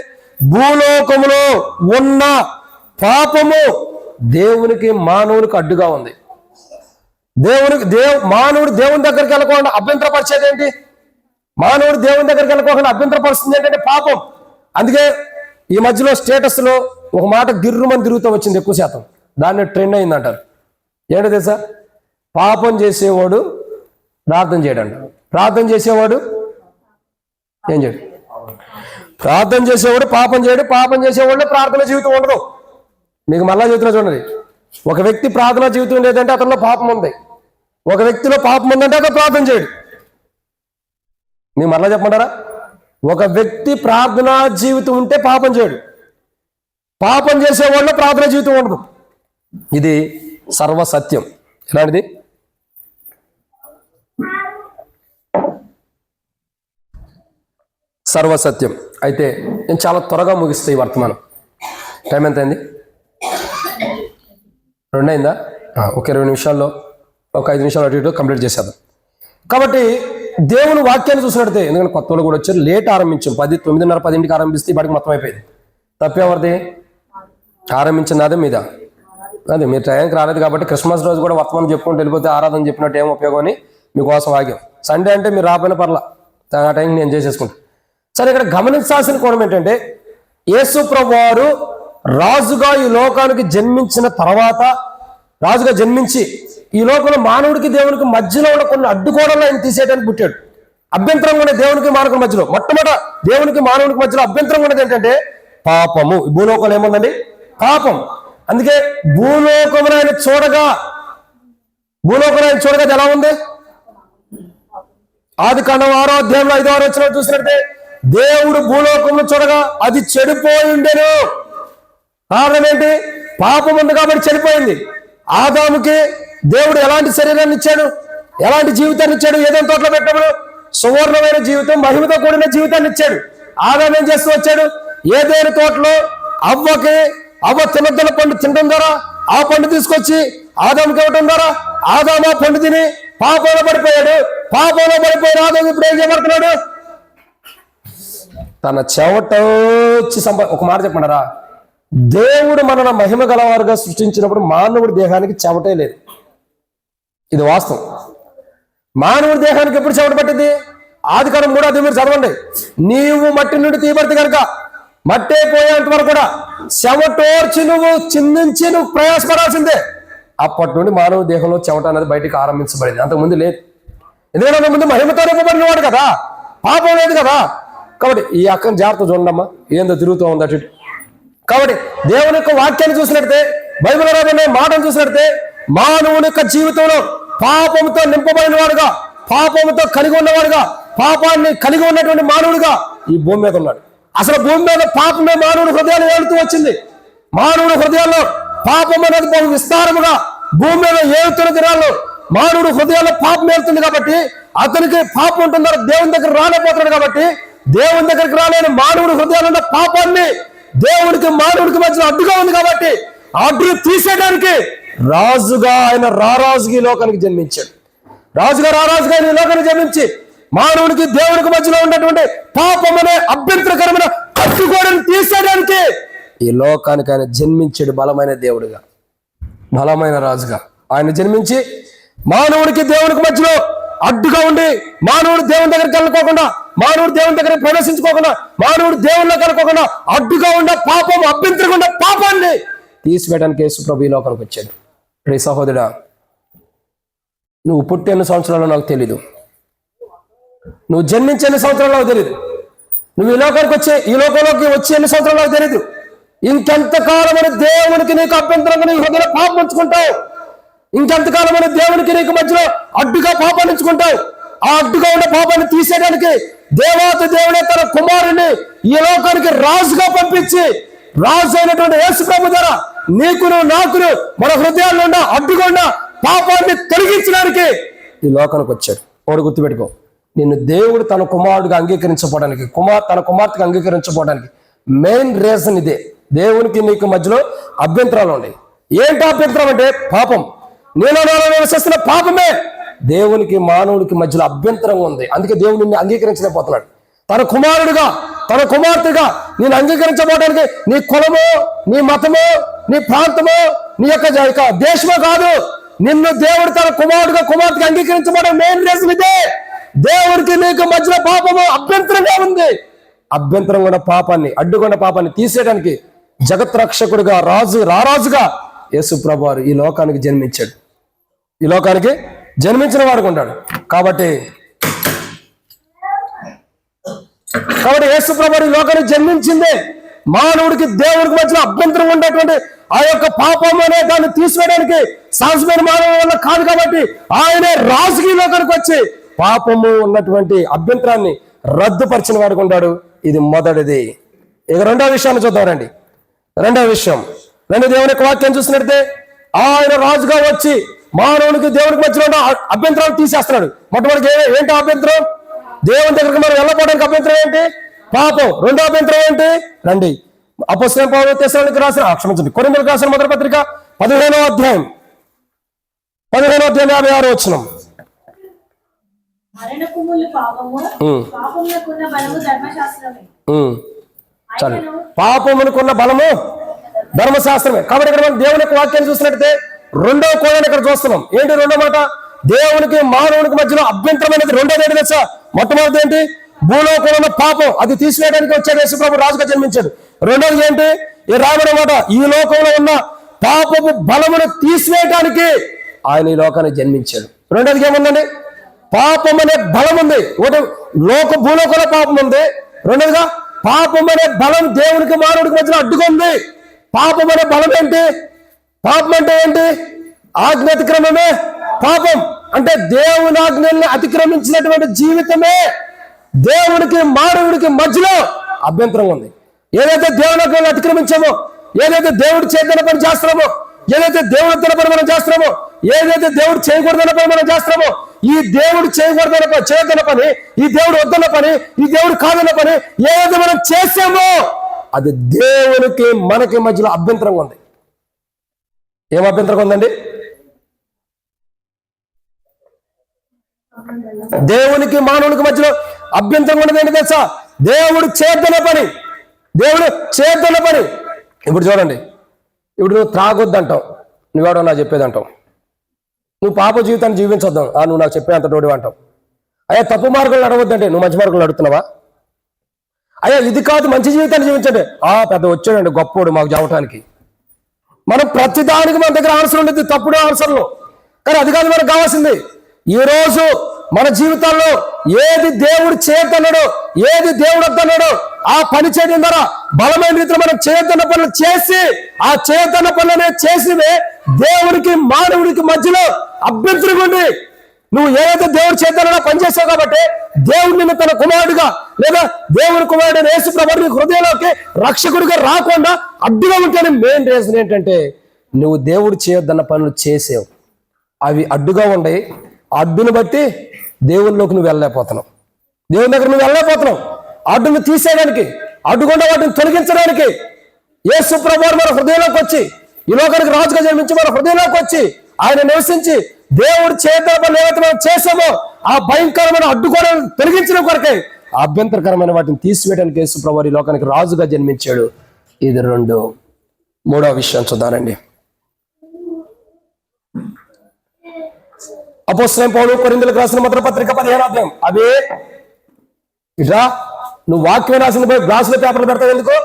భూలోకములో ఉన్న పాపము దేవునికి మానవునికి అడ్డుగా ఉంది. మానవుడు దేవుని దగ్గరికి వెళ్ళకుండా అభ్యంతరపరిచేది ఏంటి? మానవుడు దేవుని దగ్గరికి వెళ్ళకోకుండా అభ్యంతరపరుస్తుంది ఏంటంటే పాపం. అందుకే ఈ మధ్యలో స్టేటస్ లో ఒక మాట గిర్రుమని తిరుగుతూ వచ్చింది ఎక్కువ శాతం. దాన్ని ట్రెండ్ అయింది అంటారు. ఏంటో తెలుసా? పాపం చేసేవాడు ప్రార్థన చేయడంట. ప్రార్థన చేసేవాడు ఏం చేయడు? ప్రార్థన చేసేవాడు పాపం చేయడు. పాపం చేసేవాడు ప్రార్థన జీవితం ఉండదు. మీకు మళ్ళా చెబుతున్నా చూడండి, ఒక వ్యక్తి ప్రార్థన జీవితం లేదంటే అతనిలో పాపం ఉంది. ఒక వ్యక్తిలో పాపం ఉందంటే అతను ప్రార్థన చేయడు. మీకు మళ్ళా చెప్పమంటారా? ఒక వ్యక్తి ప్రార్థనా జీవితం ఉంటే పాపం చేయడు. పాపం చేసేవాళ్ళు ప్రార్థన జీవితం ఉండదు. ఇది సర్వసత్యం. ఎలాంటిది? సర్వసత్యం. అయితే నేను చాలా త్వరగా ముగిస్తాయి ఈ వర్తమానం. టైం ఎంత అయింది? 2 అయిందా? ఒక 20 నిమిషాల్లో, ఒక 5 నిమిషాలు అటు ఇటు కంప్లీట్ చేసేద్దాం. కాబట్టి దేవుని వాక్యాన్ని చూసినట్టే, ఎందుకంటే కొత్త వాళ్ళు కూడా వచ్చారు, లేట్ ఆరంభించాం. 9:30, 10ంటికి ఆరంభిస్తే ఇప్పటికి మొత్తం అయిపోయింది. తప్పేవరిది? ఆరంభించింది అదే మీద. అదే మీరు టైంకి రాలేదు కాబట్టి క్రిస్మస్ రోజు కూడా వర్తమానం చెప్పుకుంటూ వెళ్ళిపోతే ఆరాధన చెప్పినట్టు ఏం ఉపయోగం అని మీకోసం ఆగాం. సండే అంటే మీరు రాపోయిన పర్లా, ఆ టైంకి నేను చేసేసుకుంటాను. సరే, ఇక్కడ గమనించాల్సిన కోణం ఏంటంటే, యేసు ప్రభువారు రాజుగా ఈ లోకానికి జన్మించిన తర్వాత, రాజుగా జన్మించి ఈ లోకంలో మానవుడికి దేవునికి మధ్యలో ఉన్న కొన్ని అడ్డుకోవడంలో ఆయన తీసేయడానికి పుట్టాడు. అభ్యంతరంగా ఉండే దేవునికి మానవుడికి మధ్యలో, మొట్టమొదట దేవునికి మానవుడికి మధ్యలో అభ్యంతరంగా ఉన్నది ఏంటంటే పాపము. ఈ భూలోకంలో ఏముందండి? పాపం. అందుకే భూలోకమును ఆయన చూడగా ఎలా ఉంది? ఆదికాండం 6వ అధ్యాయంలో 5వ వచనం చూసినట్టే, దేవుడు భూలోకమును చూడగా అది చెడిపోయి ఉండెను. కారణం ఏంటి? పాపం ఉంది కాబట్టి చెడిపోయింది. ఆదాముకి దేవుడు ఎలాంటి శరీరాన్ని ఇచ్చాడు? ఎలాంటి జీవితాన్ని ఇచ్చాడు? ఏదైనా తోటలో పెట్టినప్పుడు సువర్ణమైన జీవితం, మహిమతో కూడిన జీవితాన్ని ఇచ్చాడు. ఆదాము ఏం చేస్తూ వచ్చాడు? ఏదైనా తోటలో అవ్వ తినద్దల పండు తినడం ద్వారా ఆ పండు తీసుకొచ్చి ఆదాముకి ఇవ్వటం ద్వారా ఆదాము ఆ పండు తిని పాపంలో పడిపోయాడు. పాపంలో పడిపోయిన ఆదాము ఇప్పుడు ఏం చేయబడుతున్నాడు? తన చెవటొచ్చి ఒక మాట చెప్పండారా, దేవుడు మనల్ని మహిమ గలవారుగా సృష్టించినప్పుడు మానవుడి దేహానికి చెవటే లేదు. ఇది వాస్తవం. మానవుడి దేహానికి ఎప్పుడు చెమట పట్టింది? ఆదికాండం 3వ అధ్యాయం మీరు చదవండి. నీవు మట్టి నుండి తీయబడితే కనుక మట్టే పోయేంత వరకు కూడా చెమటోర్చి నువ్వు చిందించి నువ్వు ప్రయాసపడాల్సిందే. అప్పటి నుండి మానవ దేహంలో చెమట అనేది బయటికి ఆరంభించబడింది. అంతకుముందు లేదు. ఎందుకంటే అంతకుముందు మహిమతో నింపబడిన వాడు కదా, పాపం లేదు కదా. కాబట్టి ఈ అక్కని జాగ్రత్త చూడమ్మా, ఏందో తిరుగుతూ ఉంది అటు. కాబట్టి దేవుని యొక్క వాక్యాన్ని చూసినట్టే, బైబిల్ రాబోయే మాటను చూసినట్టే, మానవుని యొక్క జీవితంలో పాపంతో నింపబడిన వాడుగా, పాపంతో కలిగి ఉన్నవాడుగా, పాపాన్ని కలిగి ఉన్నటువంటి మానవుడిగా ఈ భూమి మీద ఉన్నాడు. అసలు భూమి మీద పాపమే మానవుడి హృదయాలు ఏలుతూ వచ్చింది. మానవుడి హృదయాల్లో పాపం అనేది బహు విస్తారముగా భూమి మీద ఏలుతున్న దినాల్లో మానవుడి హృదయాల్లో పాపం ఏలుతుంది. కాబట్టి అతనికి పాపం ఉంటున్నారు, దేవుని దగ్గర రాలేకపోతున్నాడు. కాబట్టి దేవుని దగ్గరికి రాలేని మానవుడి హృదయాలు ఉన్న పాపాన్ని దేవుడికి మానవుడికి మధ్యలో అడ్డుగా ఉంది. కాబట్టి అడ్డు తీసేయడానికి రాజుగా ఆయన రారాజుగా ఈ లోకానికి జన్మించాడు. రారాజుగా ఈ లోకానికి జన్మించి మానవుడికి దేవునికి మధ్యలో ఉన్నటువంటి పాపం అనే అభ్యంతరకరమైన కట్టుకోవడం తీసేయడానికి ఈ లోకానికి ఆయన జన్మించాడు. బలమైన దేవుడిగా, బలమైన రాజుగా ఆయన జన్మించి మానవుడికి దేవునికి మధ్యలో అడ్డుగా ఉండి, మానవుడు దేవుని దగ్గరికి వెళ్ళకోకుండా, మానవుడు దేవుని దగ్గర ప్రవేశించుకోకుండా, మానవుడు దేవుల్లో కలుకోకుండా అడ్డుగా ఉండే పాపం, అభ్యంతరకుండా పాపాన్ని తీసివేయడానికి యేసు ప్రభు ఈ లోకానికి వచ్చాడు. రే సహోదరా, నువ్వు పుట్టి ఎన్ని సంవత్సరాలు నాకు తెలీదు, నువ్వు జన్మించి ఎన్ని సంవత్సరాలు నాకు తెలీదు, నువ్వు ఈ లోకంలోకి వచ్చి ఎన్ని సంవత్సరాలు నాకు తెలీదు. ఇంకెంతకాలమని దేవునికి నీకు అభ్యంతరంగా నీ హృదయంలో పాపం ఉంచుకుంటావు? ఇంకెంతకాలమని దేవునికి నీకు మధ్యలో అడ్డుగా పాపాన్ని ఉంచుకుంటావు? ఆ అడ్డుగా ఉన్న పాపాన్ని తీసేయడానికి దేవుడే తన కుమారుని ఈ లోకానికి రాజుగా పంపించి, రాజు అయినటువంటి యేసు ప్రభు ద్వారా నీకును నాకును మన హృదయాల్లో ఉన్న అడ్డుగా ఉన్న పాపాన్ని తొలగించడానికి ఈ లోకానికి వచ్చాడు. వాడు గుర్తుపెట్టుకో, నిన్ను దేవుడు తన కుమారుడిగా అంగీకరించబోవడానికి, తన కుమార్తెగా అంగీకరించబోవడానికి మెయిన్ రీజన్ ఇదే. దేవునికి నీకు మధ్యలో అభ్యంతరాలు ఉన్నాయి. ఏంటి అభ్యంతరం అంటే పాపం. నేను నివసిస్తున్న పాపమే దేవునికి మానవుడికి మధ్యలో అభ్యంతరంగా ఉంది. అందుకే దేవుడు నిన్ను అంగీకరించలేకపోతున్నాడు. తన కుమారుడిగా, తన కుమార్తెగా నేను అంగీకరించబోవడానికి నీ కులము, నీ మతము, నీ ప్రాంతము, నీ యొక్క దేశమో కాదు. నిన్ను దేవుడు తన కుమారుడిగా, కుమార్తెగా అంగీకరించబోవడం మెయిన్ రీజన్ ఇదే. దేవుడికి నీకు మధ్యలో పాపము అభ్యంతరంగా ఉంది. అభ్యంతరంగా ఉన్న పాపాన్ని, అడ్డుకున్న పాపాన్ని తీసేయడానికి జగత్ రక్షకుడిగా, రారాజుగా యేసు ప్రభువారు ఈ లోకానికి జన్మించాడు. ఈ లోకానికి జన్మించిన వాడుకు ఉంటాడు. కాబట్టి యేసు ప్రభువారు ఈ లోకానికి జన్మించిందే మానవుడికి దేవుడికి మధ్యలో అభ్యంతరం ఉండేటువంటి ఆ యొక్క పాపం అనే దాన్ని తీసివేయడానికి సాహసమైన మానవ వల్ల కాదు. కాబట్టి ఆయనే రాజుకి లోకానికి వచ్చి పాపము ఉన్నటువంటి అభ్యంతరాన్ని రద్దుపరిచిన వాడుకు ఉంటాడు. ఇది మొదటిది. ఇక రెండవ విషయాన్ని చూద్దామండి. రెండవ విషయం, దేవుని యొక్క వాక్యం చూసినట్టే ఆయన రాజుగా వచ్చి మానవునికి దేవునికి మధ్యలో ఉన్న అభ్యంతరాలు తీసేస్తున్నాడు. మొట్టమొదటి ఏంటి అభ్యంతరం? దేవుని దగ్గరికి మనం వెళ్ళకపోవడానికి అభ్యంతరం ఏంటి? పాపం. రెండో అభ్యంతరం ఏంటి? రండి అపోస్తలుడైన పౌలు తెస్సలోనికీయులకు రాసిన క్షమించండి కొరింథీయులకు రాసిన మొదటి పత్రిక 15వ అధ్యాయం 56వ వచనం. మరణపు ముల్లు పాపము, పాపమునకున్న బలము ధర్మశాస్త్రమే. చాలు. పాపమునకున్న బలము ధర్మశాస్త్రమే. కాబట్టి ఇక్కడ మనం దేవుని యొక్క వాక్యాన్ని చూసినట్టయితే రెండవ కోణాన్ని ఇక్కడ చూస్తున్నాం. ఏంటి రెండో మాట? దేవునికి మానవునికి మధ్యలో అభ్యంతరమైనది రెండోది ఏంటి తెలుసా? మొట్టమొదటి ఏంటి? భూలోకంలో ఉన్న పాపం అది తీసివేయడానికి వచ్చాడు యేసుప్రభు, రాజుగా జన్మించాడు. రెండోది ఏంటి? ఈ రాబడిన మాట, ఈ లోకంలో ఉన్న పాపపు బలమును తీసివేయడానికి ఆయన ఈ లోకానికి జన్మించాడు. రెండోది ఏముందండి? పాపం అనే బలం ఉంది. ఒకటి భూలోకంలో పాపం ఉంది. రెండోదిగా పాపం అనే బలం దేవునికి మానవుడికి మధ్యలో అడ్డుగా ఉంది. పాపం అనే బలం ఏంటి? పాపం అంటే ఏంటి? ఆజ్ఞ అతిక్రమమే పాపం. అంటే దేవుని ఆజ్ఞల్ని అతిక్రమించినటువంటి జీవితమే దేవునికి మానవుడికి మధ్యలో అభ్యంతరం ఉంది. ఏదైతే దేవుని ఆజ్ఞలను అతిక్రమించామో, ఏదైతే దేవుడు చేద్దాన పని చేస్తున్నామో, ఏదైతే దేవుడు వద్దన పని మనం చేస్తున్నామో, ఏదైతే దేవుడు చేయకూడదన్న పని మనం చేస్తున్నామో, ఈ దేవుడు చేయొద్దన్న పని, ఈ దేవుడు వద్దన్న పని, ఈ దేవుడు కాదన్న పని ఏదైతే మనం చేసామో అది దేవునికి మనకి మధ్యలో అభ్యంతరంగా ఉంది. ఏం అభ్యంతరం ఉందండి? దేవునికి మానవునికి మధ్యలో అభ్యంతరం ఉన్నది ఏంటి తెలుసా? దేవుడు చేద్దన్న పని. ఇప్పుడు చూడండి, ఇప్పుడు నువ్వు త్రాగొద్దంటావు, నువ్వెవడో నాకు చెప్పేదంటావు. నువ్వు పాప జీవితాన్ని జీవించొద్దాం, నువ్వు నాకు చెప్పే అంత తోడు అంటావు. అయ్యా తప్పు మార్గంలో నడవద్దంటే నువ్వు మంచి మార్గంలో నడుస్తున్నావా? అయ్యా ఇది కాదు మంచి జీవితాన్ని జీవించండి, పెద్ద వచ్చాడండి గొప్పోడు మాకు చెప్పడానికి. మనం ప్రతిదానికి మన దగ్గర ఆన్సర్ ఉండేది, తప్పుడు ఆన్సర్లు. కానీ అది కాదు మనకు కావాల్సింది. ఈ రోజు మన జీవితాల్లో ఏది దేవుడు చేయొద్దన్నాడో, ఏది దేవుడు వద్దన్నాడో ఆ పని చేయడం ద్వారా బలమైన రీతిలో మనం చేయొద్దన్న పనులు చేసి, ఆ చేయొద్దన్న పనులనే చేసివే దేవుడికి మానవుడికి మధ్యలో అభ్యంతరం ఉంది. నువ్వు ఏదైతే దేవుడు చేద్దానో పనిచేసావు కాబట్టి దేవుడు నిన్ను తన కుమారుడిగా లేదా దేవుని కుమారుడు యేసు ప్రభువుని హృదయంలోకి రక్షకుడిగా రాకుండా అడ్డుగా ఉంటాను. మెయిన్ రీజన్ ఏంటంటే నువ్వు దేవుడు చేయొద్దన్న పనులు చేసావు, అవి అడ్డుగా ఉన్నాయి. అడ్డును బట్టి దేవునిలోకి నువ్వు వెళ్ళలేకపోతున్నావు, దేవుని దగ్గర నువ్వు వెళ్ళలేకపోతున్నావు. అడ్డును తీసేయడానికి, అడ్డుకుండా వాటిని తొలగించడానికి యేసు ప్రభువు మన హృదయంలోకి వచ్చి, ఈ లోకానికి రాజుగా జన్మించి మన హృదయంలోకి వచ్చి ఆయన నివసించి దేవుడు చేద్దాం పనులు ఏవైతే మనం చేసామో ఆ భయంకరమైన అడ్డుకోవడం తొలగించడం కొరకే అభ్యంతరకరమైన వాటిని తీసివేయడానికి యేసు ప్రభువు ఈ లోకానికి రాజుగా జన్మించాడు. ఇది రెండు. మూడవ విషయం చూద్దానండి. అపోస్తలుడైన పౌలు కొరింథీయులకు రాసిన మొదటి పత్రిక 15వ అధ్యాయం. అవే ఇట్లా నువ్వు వాక్యం రాసిన పోయి గ్లాసులో పేపర్లు పెడతావు ఎందుకు?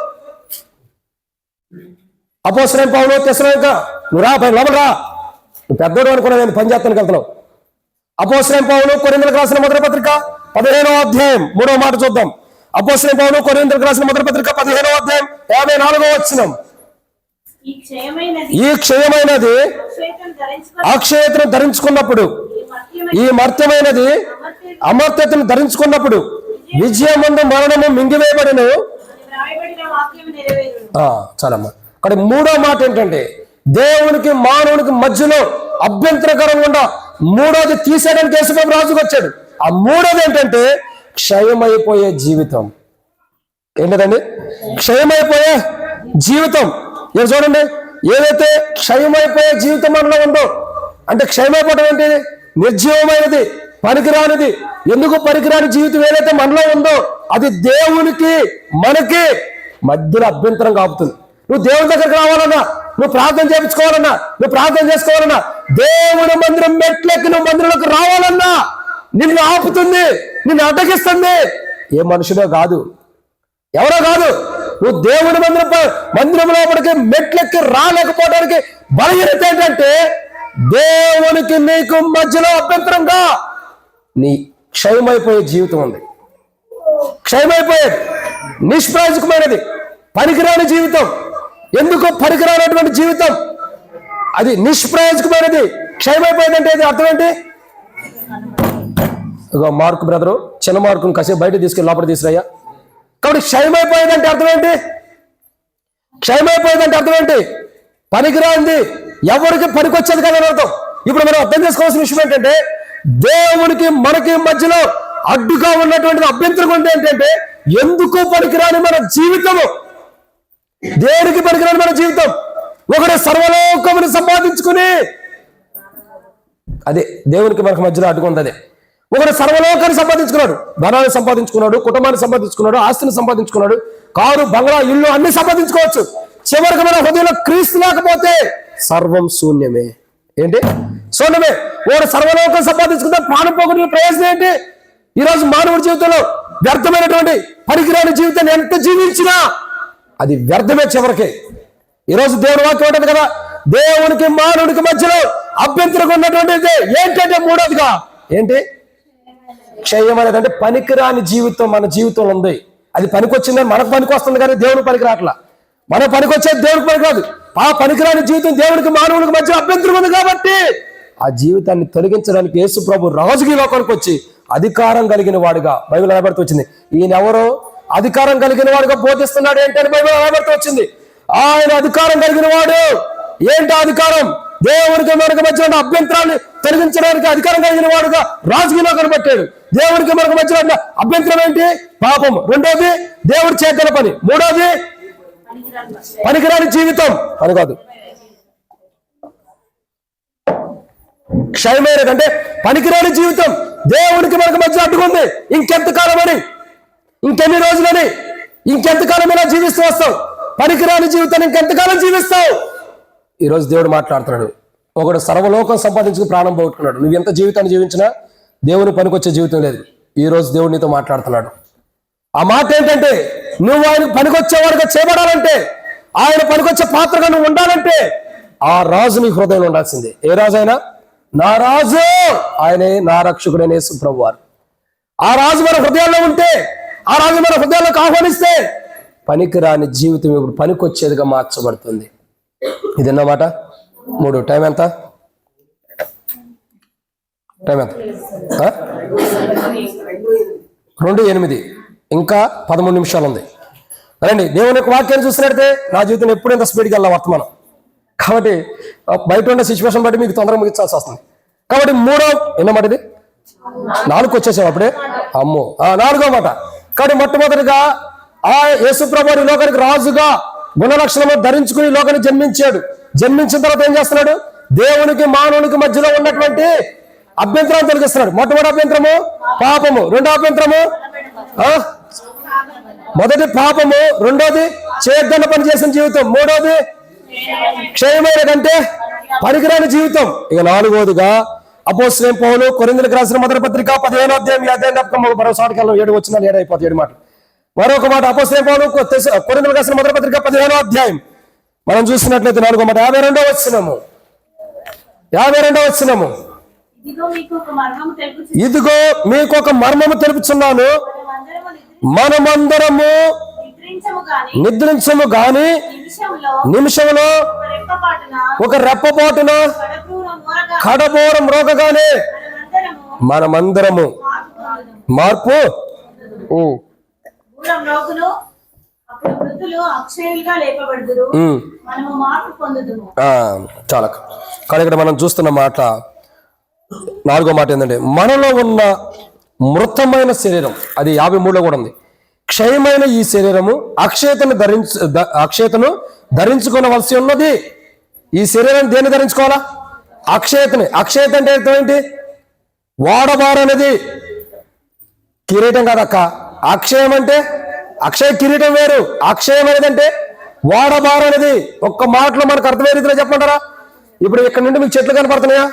అపోస్తలుడైన పౌలు తెస్సలోనిక నువ్వు రా, లోపల రా, నువ్వు పెద్దోడు అనుకున్నా, నేను పని చేస్తానికి వెళ్తున్నావు. అపోస్తలుడైన పౌలు కొరింథీయులకు రాసిన మొదటి పత్రిక 15వ అధ్యాయం 3వ మాట చూద్దాం. అపోస్తలుడైన పౌలు కొరింథీయులకు రాసిన మొదటి పత్రిక 15వ అధ్యాయం 54వ వచనం. ఈ క్షయమైనది అక్షయతను ధరించుకున్నప్పుడు, ఈ మర్త్యమైనది అమర్త్యతను ధరించుకున్నప్పుడు విజయమందు మరణము మింగివేయబడిను. చాలమ్మా. అక్కడ మూడో మాట ఏంటంటే దేవునికి మానవునికి మధ్యలో అభ్యంతరకరంగా మూడోది తీసేయడానికి యేసుప్రభు రాజుకు వచ్చాడు. ఆ మూడోది ఏంటంటే క్షయమైపోయే జీవితం. ఏంటండి? క్షయమైపోయే జీవితం. ఇక చూడండి, ఏదైతే క్షయమైపోయే జీవితం మనలో ఉందో, అంటే క్షయమైపోవడం ఏంటి? నిర్జీవమైనది, పనికిరానిది. ఎందుకు పనికిరాని జీవితం ఏదైతే మనలో ఉందో అది దేవునికి మనకి మధ్యలో అభ్యంతరం కాపుతుంది. నువ్వు దేవుని దగ్గరికి రావాలన్నా, నువ్వు ప్రార్థన చేయించుకోవాలన్నా, నువ్వు ప్రార్థన చేసుకోవాలన్నా, దేవుని మందిరం మెట్లెక్కి నువ్వు మందిరంలోకి రావాలన్నా నిన్ను ఆపుతుంది, నిన్ను అడ్డగిస్తుంది. ఏ మనుషుడో కాదు, ఎవరో కాదు. నువ్వు దేవుని మందిరం లోపలికి మెట్లెక్కి రాలేకపోవడానికి బలహీనత ఏంటంటే దేవునికి నీకు మధ్యలో అభ్యంతరంగా నీ క్షయమైపోయే జీవితం ఉంది. క్షయమైపోయేది, నిష్ప్రయోజకమైనది, పనికిరాని జీవితం. ఎందుకు పనికిరానటువంటి జీవితం? అది నిష్ప్రయోజకమైనది, క్షయమైపోయేదంటే ఇది అర్థం ఏంటి? ఇగో మార్కు బ్రదరు, చిన్న మార్కుని కాసేపు బయట తీసుకెళ్ళి లోపల తీసుకురయ్యా. కాబట్టి క్షయమైపోయేదంటే అర్థం ఏంటి? క్షయమైపోయేదంటే అర్థం ఏంటి? పనికిరాంది, ఎవరికి పనికొచ్చేది కదా అని అర్థం. ఇప్పుడు మనం అర్థం చేసుకోవాల్సిన విషయం ఏంటంటే దేవునికి మనకి మధ్యలో అడ్డుగా ఉన్నటువంటి అభ్యంతరం ఉంది ఏంటంటే ఎందుకు పనికిరాని మన జీవితము, దేనికి పనికిరాని మన జీవితం. ఒకడు సర్వలోకమును సంపాదించుకుని, అదే దేవునికి మనకు మధ్యలో అడ్డుకుంది. అదే ఒకడు సర్వలోకాన్ని సంపాదించుకున్నాడు, ధనాన్ని సంపాదించుకున్నాడు, కుటుంబాన్ని సంపాదించుకున్నాడు, ఆస్తిని సంపాదించుకున్నాడు, కారు, బంగ్లా, ఇల్లు అన్ని సంపాదించుకోవచ్చు. చివరికి మన హృదయంలో క్రీస్తు లేకపోతే సర్వం శూన్యమే. ఏంటి? శూన్యమే. ఒకడు సర్వలోకం సంపాదించుకుంటే ప్రాణం పోగొట్టిన ప్రయోజనం ఏంటి? ఈరోజు మానవుడి జీవితంలో వ్యర్థమైనటువంటి పనికిరాని జీవితాన్ని ఎంత జీవించినా అది వ్యర్థమే చివరికి. ఈరోజు దేవుని వాక్యం ఉంటుంది కదా, దేవునికి మానవుడికి మధ్యలో అభ్యంతరం ఉన్నటువంటిది ఏంటంటే మూడోదిగా ఏంటి? క్షయం అనేది. అంటే పనికిరాని జీవితం మన జీవితంలో ఉంది. అది పనికొచ్చిందని మనకు పనికి వస్తుంది కానీ దేవునికి పనికి రావట్లా. మన పనికి వచ్చేది దేవునికి పనికి రాదు. ఆ పనికిరాని జీవితం దేవునికి మానవునికి మధ్య అభ్యంతరం ఉంది కాబట్టి ఆ జీవితాన్ని తొలగించడానికి యేసు ప్రభు రాజుకి లోకానికి వచ్చి అధికారం కలిగిన వాడుగా బైబిల్ రాయబడుతూ వచ్చింది. ఈయన ఎవరో అధికారం కలిగిన వాడుగా బోధిస్తున్నాడు ఏంటని బైబిల్ రాయబడుతూ వచ్చింది. ఆయన అధికారం కలిగిన వాడు. ఏంటి అధికారం? దేవునికి మనకు మధ్య ఉన్న అభ్యంతరాన్ని తొలగించడానికి అధికారం కలిగిన వాడుగా రాజుకి లోకాన్ని పెట్టాడు. దేవునికి మనకు మధ్య ఉన్న అభ్యంతరం ఏంటి? పాపం. రెండోది దేవుడు చేతన పని. మూడోది పనికిరాని జీవితం. అని కాదు, క్షయమైనది అంటే పనికిరాని జీవితం. దేవునికి మనకు మధ్య అడ్డుకుంది. ఇంకెంతకాలం అని, ఇంకెన్ని రోజులని, ఇంకెంతకాలం ఇలా జీవిస్తూ వస్తావు? పనికిరాని జీవితాన్ని ఇంకెంతకాలం జీవిస్తావు? ఈరోజు దేవుడు మాట్లాడుతున్నాడు. ఒకడు సర్వలోకం సంపాదించుకుని ప్రాణం పోగొట్టుకున్నాడు. నువ్వు ఎంత జీవితాన్ని జీవించినా దేవుని పనికొచ్చే జీవితం లేదు. ఈరోజు దేవుడు నీతో మాట్లాడుతున్నాడు. ఆ మాట ఏంటంటే, నువ్వు ఆయన పనికొచ్చేవాడుగా చేయబడాలంటే, ఆయన పనికొచ్చే పాత్రగా నువ్వు ఉండాలంటే ఆ రాజు నీ హృదయంలో ఉండాల్సిందే. ఏ రాజు అయినా? నా రాజు, ఆయనే నా రక్షకుడైన యేసు ప్రభువారు. ఆ రాజు మన హృదయాల్లో ఉంటే, ఆ రాజు మన హృదయాల్లోకి ఆహ్వానిస్తే పనికిరాని జీవితం ఇప్పుడు పనికొచ్చేదిగా మార్చబడుతుంది. ఇది అన్నమాట. 3. టైం ఎంత? టైం ఎంత? 2:08. ఇంకా 13 నిమిషాలు ఉంది. రండి, దేవుని యొక్క వాక్యాన్ని చూసినట్టే నా జీవితంలో ఎప్పుడు ఎంత స్పీడ్కి వెళ్ళా వర్తమానం. కాబట్టి బయట ఉన్న సిచ్యువేషన్ బట్టి మీకు తొందరగా ముగించాల్సి వస్తుంది. కాబట్టి 3వ ఎన్నమాట ఇది? 4కు వచ్చేసాం అప్పుడే. అమ్మో, 4వ మాట. కాబట్టి మొట్టమొదటిగా ఆ యేసుప్రభువు లోకానికి రాజుగా గుణలక్షణము ధరించుకుని లోకానికి జన్మించాడు. జన్మించిన తర్వాత ఏం చేస్తున్నాడు? దేవునికి మానవునికి మధ్యలో ఉన్నటువంటి అభ్యంతరాన్ని తొలగిస్తున్నాడు. మొట్టమొదటి అభ్యంతరము పాపము, రెండో అభ్యంతరము మొదటి పాపము, రెండోది చేయొద్దన్న పని చేసిన జీవితం, మూడోది క్షయమైనదంటే పనికిరాని జీవితం. ఇక 4వదిగా అపోస్తలుడైన పౌలు కొరింథీయులకు రాసిన మొదటి పత్రిక 15వ అధ్యాయం 7 మరోసారికి 7 వచ్చిన 7 అయిపోతుంది 7 మాట. మరొక మాట అపోస్తలుడైన పౌలు కొరింథీయులకు రాసిన మొదటి పత్రిక 15వ అధ్యాయం మనం చూసినట్లయితే 4వ మాట 52వ వచనము. ఇదిగో మీకు ఒక మర్మము తెలుపుచున్నాను, మనమందరము నిద్రించము గాని నిమిషంలో ఒక రెప్పపాటున కడబోర మ్రోగగానే మనమందరము మార్పు. చాలా. కానీ ఇక్కడ మనం చూస్తున్న మాట 4వ మాట ఏంటంటే, మనలో ఉన్న మృతమైన శరీరం, అది 53లో కూడా ఉంది, క్షయమైన ఈ శరీరము అక్షయతను ధరించుకోవలసి ఉన్నది. ఈ శరీరం దేన్ని ధరించుకోవాలా? అక్షయతని. అక్షయత అంటే ఏంటి? వాడబారనేది. కిరీటం కాదక్క. అక్షయం అంటే అక్షయ కిరీటం వేరు. అక్షయం అనేది అంటే వాడబారనేది. ఒక్క మాటలో మనకు అర్థమయ్యే రీతిలో చెప్పమంటారా? ఇప్పుడు ఇక్కడ నుండి మీకు చెట్లు కనపడుతున్నాయా?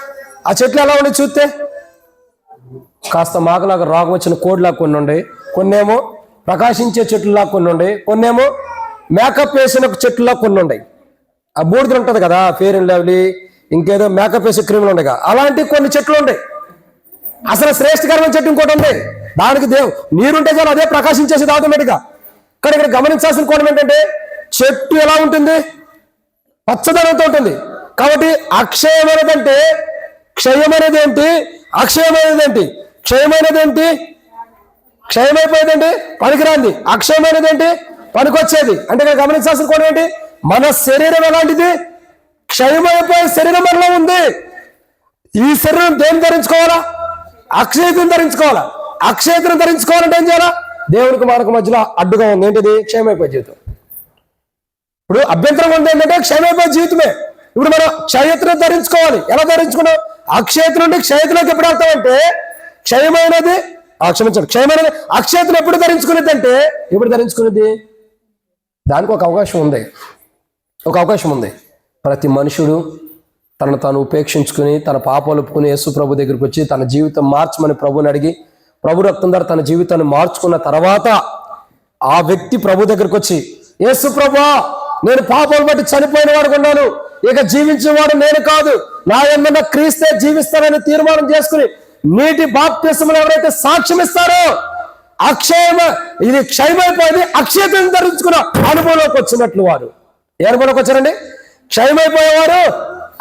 ఆ చెట్లు ఎలా ఉండి చూస్తే కాస్త మాకులాగా రోగం వచ్చిన కోడిలాగా కొన్ని ఉండే, కొన్నేమో ప్రకాశించే చెట్లులా కొన్ని ఉండే, కొన్నేమో మేకప్ వేసిన చెట్లులా కొన్ని ఉన్నాయి. ఆ బూడిదలు ఉంటుంది కదా, ఫేర్ అండ్ లవ్లీ, ఇంకేదో మేకప్ వేసే క్రీములు ఉన్నాయి, అలాంటి కొన్ని చెట్లు ఉన్నాయి. అసలు శ్రేష్టకరమైన చెట్టు ఇంకోటి ఉంది, దానికి నీరుంటే చాలు అదే ప్రకాశించేసేది ఆటోమేటిక్గా. కానీ ఇక్కడ గమనించాల్సిన కోణం ఏంటంటే, చెట్టు ఎలా ఉంటుంది? పచ్చదనంతో ఉంటుంది. కాబట్టి అక్షయమైనదంటే క్షయమైనది ఏంటి? అక్షయమైనది ఏంటి? క్షయమైనది ఏంటి? క్షయమైపోయేదేంటి? పనికిరాంది. అక్షయమైనది ఏంటి? పనికొచ్చేది. అంటే ఇక్కడ గమనించాల్సిన కోణం ఏంటి? మన శరీరం ఎలాంటిది? క్షయమైపోయే శరీరం మనలో ఉంది. ఈ శరీరం దేన్ని ధరించుకోవాలా? అక్షయతను ధరించుకోవాలా. అక్షయతను ధరించుకోవాలంటే ఏం చేయాలా? దేవునికి మనకు మధ్యలో అడ్డుగా ఉంది. ఏంటిది? క్షయమైపోయే జీవితం. ఇప్పుడు అభ్యంతరం ఉంది ఏంటంటే క్షయమైపోయే జీవితమే. ఇప్పుడు మనం క్షయత్రం ధరించుకోవాలి. ఎలా ధరించుకున్నాం? అక్షయత్రం నుండి క్షయత్రంలోకి ఎప్పుడు వెళ్తామంటే క్షయమైనది క్షయమైనది అక్షయత్రం ఎప్పుడు ధరించుకునేది అంటే ఎప్పుడు ధరించుకునేది? దానికి ఒక అవకాశం ఉంది. ప్రతి మనుషుడు తనను తాను ఉపేక్షించుకుని తన పాపాలు ఒప్పుకుని యేసు ప్రభు దగ్గరికి వచ్చి తన జీవితం మార్చమని ప్రభుని అడిగి ప్రభు రక్తం ద్వారా తన జీవితాన్ని మార్చుకున్న తర్వాత ఆ వ్యక్తి ప్రభు దగ్గరికి వచ్చి, యేసు ప్రభువా, నేను పాపాలు బట్టి చనిపోయిన వాడు కొన్నాను, ఇక జీవించేవాడు నేను కాదు, నా యందు క్రీస్తే జీవిస్తానని తీర్మానం చేసుకుని నీటి బాప్తిస్మలో ఎవరైతే సాక్ష్యం ఇస్తారో ఇది క్షయమైపోయింది అక్షయతను ధరించుకున్న అనుభవంలోకి వచ్చినట్లు వారు. ఏ అనుభవంలోకి వచ్చారండి? క్షయమైపోయేవారు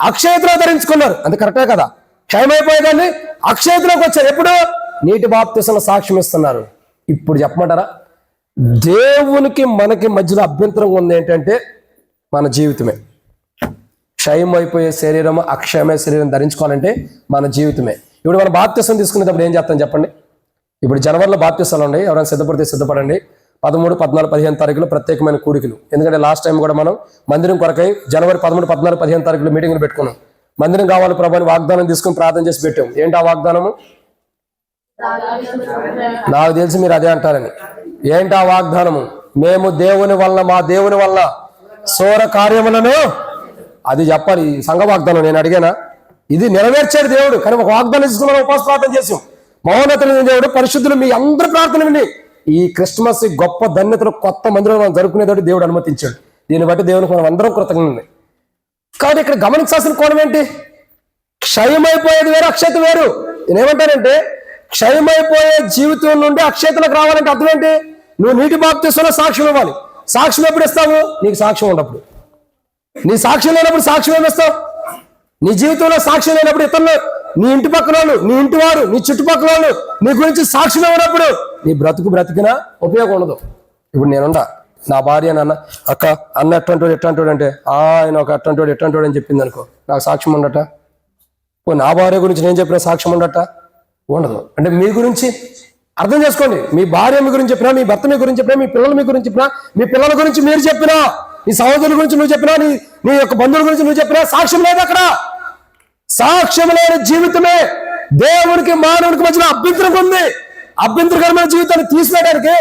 అక్షయతలో ధరించుకున్నారు. అది కరెక్టే కదా? క్షయమైపోయేదాన్ని అక్షయతలోకి వచ్చారు. ఎప్పుడు? నీటి బాప్తిస్మలో సాక్ష్యం ఇస్తున్నారు. ఇప్పుడు చెప్పమంటారా, దేవునికి మనకి మధ్యలో అభ్యంతరం ఉంది ఏంటంటే మన జీవితమే. క్షయం అయిపోయే శరీరం అక్షయమైన శరీరం ధరించుకోవాలంటే మన జీవితమే. ఇప్పుడు మనం బాప్తిసం తీసుకునేటప్పుడు ఏం చేస్తాం చెప్పండి? ఇప్పుడు జనవరిలో బాప్తిసాలు ఉన్నాయి. ఎవరైనా సిద్ధపడితే సిద్ధపడండి. 13, 14, 15 తారీఖులు ప్రత్యేకమైన కూడికలు. ఎందుకంటే లాస్ట్ టైం కూడా మనం మందిరం కొరకై జనవరి 13, 14, 15 తారీఖులు మీటింగ్లు పెట్టుకున్నాం. మందిరం కావాలి ప్రభు అని వాగ్దానం తీసుకుని ప్రార్థన చేసి పెట్టాం. ఏంటి ఆ వాగ్దానము? నాకు తెలిసి మీరు అదే అంటారని. ఏంటి ఆ వాగ్దానము? మేము దేవుని వల్ల మా దేవుని వల్ల సోర కార్యములను, అది చెప్పాలి. ఈ సంఘ వాగ్దానం నేను అడిగానా? ఇది నెరవేర్చాడు దేవుడు. కానీ ఒక వాగ్దానం తీసుకుని మనం ఉపవాస ప్రార్థన చేసాం. మౌనతలు దేవుడు పరిశుద్ధులు మీ అందరి ప్రార్థన విని ఈ క్రిస్మస్ గొప్ప ధన్యతలు కొత్త మందిలో మనం జరుపుకునేటట్టు దేవుడు అనుమతించాడు. దీన్ని బట్టి దేవునికి మనం అందరం కృతజ్ఞులు. కాబట్టి ఇక్కడ గమనించాల్సిన కోణం ఏంటి? క్షయమైపోయేది వేరు, అక్షయత వేరు. నేనేమంటానంటే క్షయమైపోయే జీవితం నుండి అక్షయతలకు రావాలంటే అర్థం ఏంటి? నువ్వు నీటి బాప్తిస్మలో సాక్ష్యం ఇవ్వాలి. సాక్ష్యం ఎప్పుడు ఇస్తావు? నీకు సాక్ష్యం ఉన్నప్పుడు. నీ సాక్ష్యం లేనప్పుడు సాక్ష్యం ఏమిస్తావు? నీ జీవితంలో సాక్ష్యం లేనప్పుడు ఇతరులు, నీ ఇంటి పక్కన వాళ్ళు, నీ ఇంటి వారు, నీ చుట్టుపక్కల వాళ్ళు నీ గురించి సాక్ష్యం ఇవ్వనప్పుడు నీ బ్రతికినా ఉపయోగం ఉండదు. ఇప్పుడు నేనుండా, నా భార్య నాన్న అక్క అన్న ఎట్టంటోడు అంటే ఆయన ఒక ఎట్టంటోడు అని చెప్పింది అనుకో, నాకు సాక్ష్యం ఉండట. నా భార్య గురించి నేను చెప్పిన సాక్ష్యం ఉండట ఉండదు. అంటే మీ గురించి అర్థం చేసుకోండి. మీ భార్య మీ గురించి చెప్పినా, మీ భర్త మీ గురించి చెప్పినా, మీ పిల్లల మీ గురించి చెప్పినా, మీ పిల్లల గురించి మీరు చెప్పినా, నీ సహోదరుల గురించి నువ్వు చెప్పినా, నీ యొక్క బంధువుల గురించి నువ్వు చెప్పినా సాక్ష్యం లేదు. అక్కడ సాక్ష్యం లేని జీవితమే దేవునికి మానవునికి మధ్యన అభ్యంతరం ఉంది. అభ్యంతరకరమైన జీవితాన్ని తీసివేయడానికి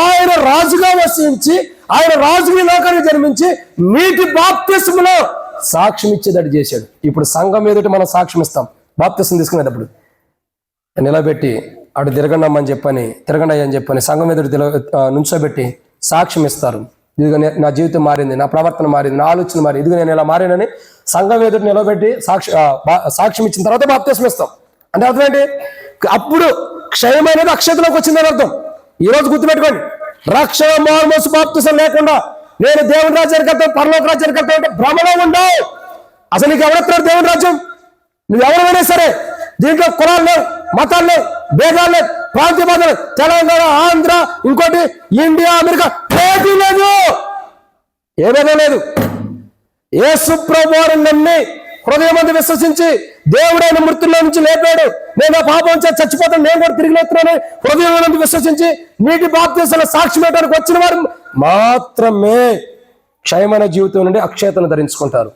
ఆయన రాజుగా వసించి ఆయన రాజుని లోకానికి జన్మించి నీటి బాప్తిస్మలో సాక్ష్యం ఇచ్చేటట్టు చేశాడు. ఇప్పుడు సంఘం ఎదుట మనం సాక్ష్యం ఇస్తాం. బాప్తిస్మం తీసుకునేటప్పుడు నిలబెట్టి అటు తిరగండి అని చెప్పని సంఘం ఎదుటి నుంచోబెట్టి సాక్ష్యం ఇస్తారు. ఇదిగో నా జీవితం మారింది, నా ప్రవర్తన మారింది, నా ఆలోచన మారింది, ఇదిగో నేను ఇలా మారానని సంఘం ఎదుటి నిలబెట్టి సాక్ష్యం ఇచ్చిన తర్వాత బాప్తిస్మం ఇస్తాం. అంటే అర్థం ఏంటి? అప్పుడు క్షయమైనది అక్షయతలోకి వచ్చిందని అర్థం. ఈ రోజు గుర్తుపెట్టుకోండి, రక్షణ మారుమోసు బాప్తిస్మం లేకుండా నేను దేవుని రాజ్యానికి వెళ్తాను, పరలోక రాజ్యానికి వెళ్తాను అంటే భ్రమలో ఉండవు. అసలు నీకు ఎవరెత్తాడు దేవుని రాజ్యం? నువ్వు ఎవరైనా సరే, దీంట్లో కులాలు లేవు, మతాలు లేవు, భేదాలు లేవు, ప్రాంతీయ బాధలు, తెలంగాణ, ఆంధ్ర, ఇంకోటి ఇండియా, అమెరికా, ఏదీ లేదు, ఏ భేదం లేదు. యేసు ప్రభువుని నమ్మి హృదయం అందు విశ్వసించి దేవుడైన మృతుల్లో నుంచి లేపాడు, నేను ఆ పాపం చేసి చచ్చిపోతాను, నేను కూడా తిరిగి లేస్తున్నాను హృదయం అందు విశ్వసించి నీటి బాప్తిస్మం సాక్ష్యం ఇవ్వడానికి వచ్చిన వారు మాత్రమే క్షయమైన జీవితం నుండి అక్షయతను ధరించుకుంటారు.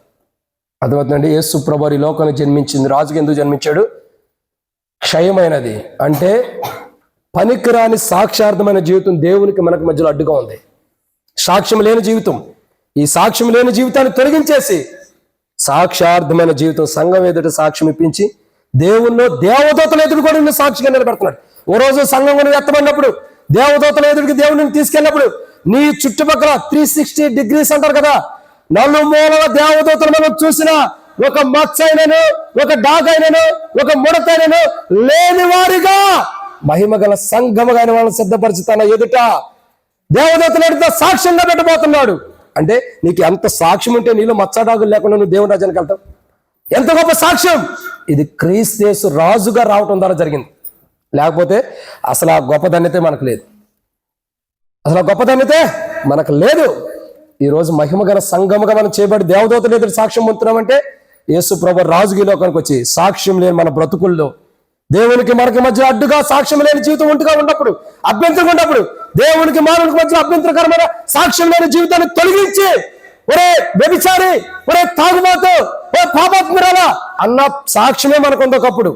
అర్థమవుతుందండి? యేసు ప్రభువు ఈ లోకానికి జన్మించింది. రాజుకి ఎందుకు జన్మించాడు? క్షయమైనది అంటే పనికిరాని సాక్ష్యార్థమైన జీవితం దేవునికి మనకు మధ్యలో అడ్డుగా ఉంది. సాక్ష్యం లేని జీవితం. ఈ సాక్ష్యం లేని జీవితాన్ని తొలగించేసి సాక్ష్యార్థమైన జీవితం సంఘం ఎదుట సాక్ష్యం ఇప్పించి దేవుల్లో దేవదూతల ఎదురు కూడా నిన్ను సాక్షిగా నిలబెడుతున్నాడు. ఓ రోజు సంఘం కూడా ఎత్తబడినప్పుడు దేవదూతల ఎదుటికి దేవుడిని తీసుకెళ్ళినప్పుడు నీ చుట్టుపక్కల 360 degrees అంటారు కదా, నలుమూలల దేవదూతలు మనం చూసిన ఒక మచ్చైనను, ఒక డాగైనను, ఒక ముడతైనను లేని వారిగా మహిమ గల సంఘముగా ఆయన వాళ్ళని సిద్ధపరిచి తన ఎదుట దేవదూతల ఎదుట సాక్ష్యంగా పెట్టబోతున్నాడు. అంటే నీకు ఎంత సాక్ష్యం ఉంటే నీలో మచ్చడాగులు లేకుండా నువ్వు దేవుని రాజ్యానికి వెళ్తావు? ఎంత గొప్ప సాక్ష్యం! ఇది క్రీస్తు యేసు రాజుగా రావటం ద్వారా జరిగింది. లేకపోతే అసలు ఆ గొప్ప ధన్యతే మనకు లేదు. అసలు ఆ గొప్ప ధన్యతే మనకు లేదు. ఈరోజు మహిమ గల సంఘముగా మనం చేయబడి దేవదూతల ఎదురు సాక్ష్యం పొందుతున్నామంటే యేసు ప్రభు రాజుకి లోకానికి వచ్చి సాక్ష్యం లేని మన బ్రతుకుల్లో దేవునికి మనకి మధ్య అడ్డుగా సాక్ష్యం లేని జీవితం ఒంటిగా ఉన్నప్పుడు, అభ్యంతరం ఉన్నప్పుడు, దేవునికి మానవునికి మధ్య అభ్యంతరకరమైన సాక్ష్యం లేని జీవితాన్ని తొలగించి, ఒరే వ్యభిచారి, ఒరే తాగుబోతు, ఓ పాపాత్మురాలా అన్న సాక్ష్యమే మనకు ఒకప్పుడు.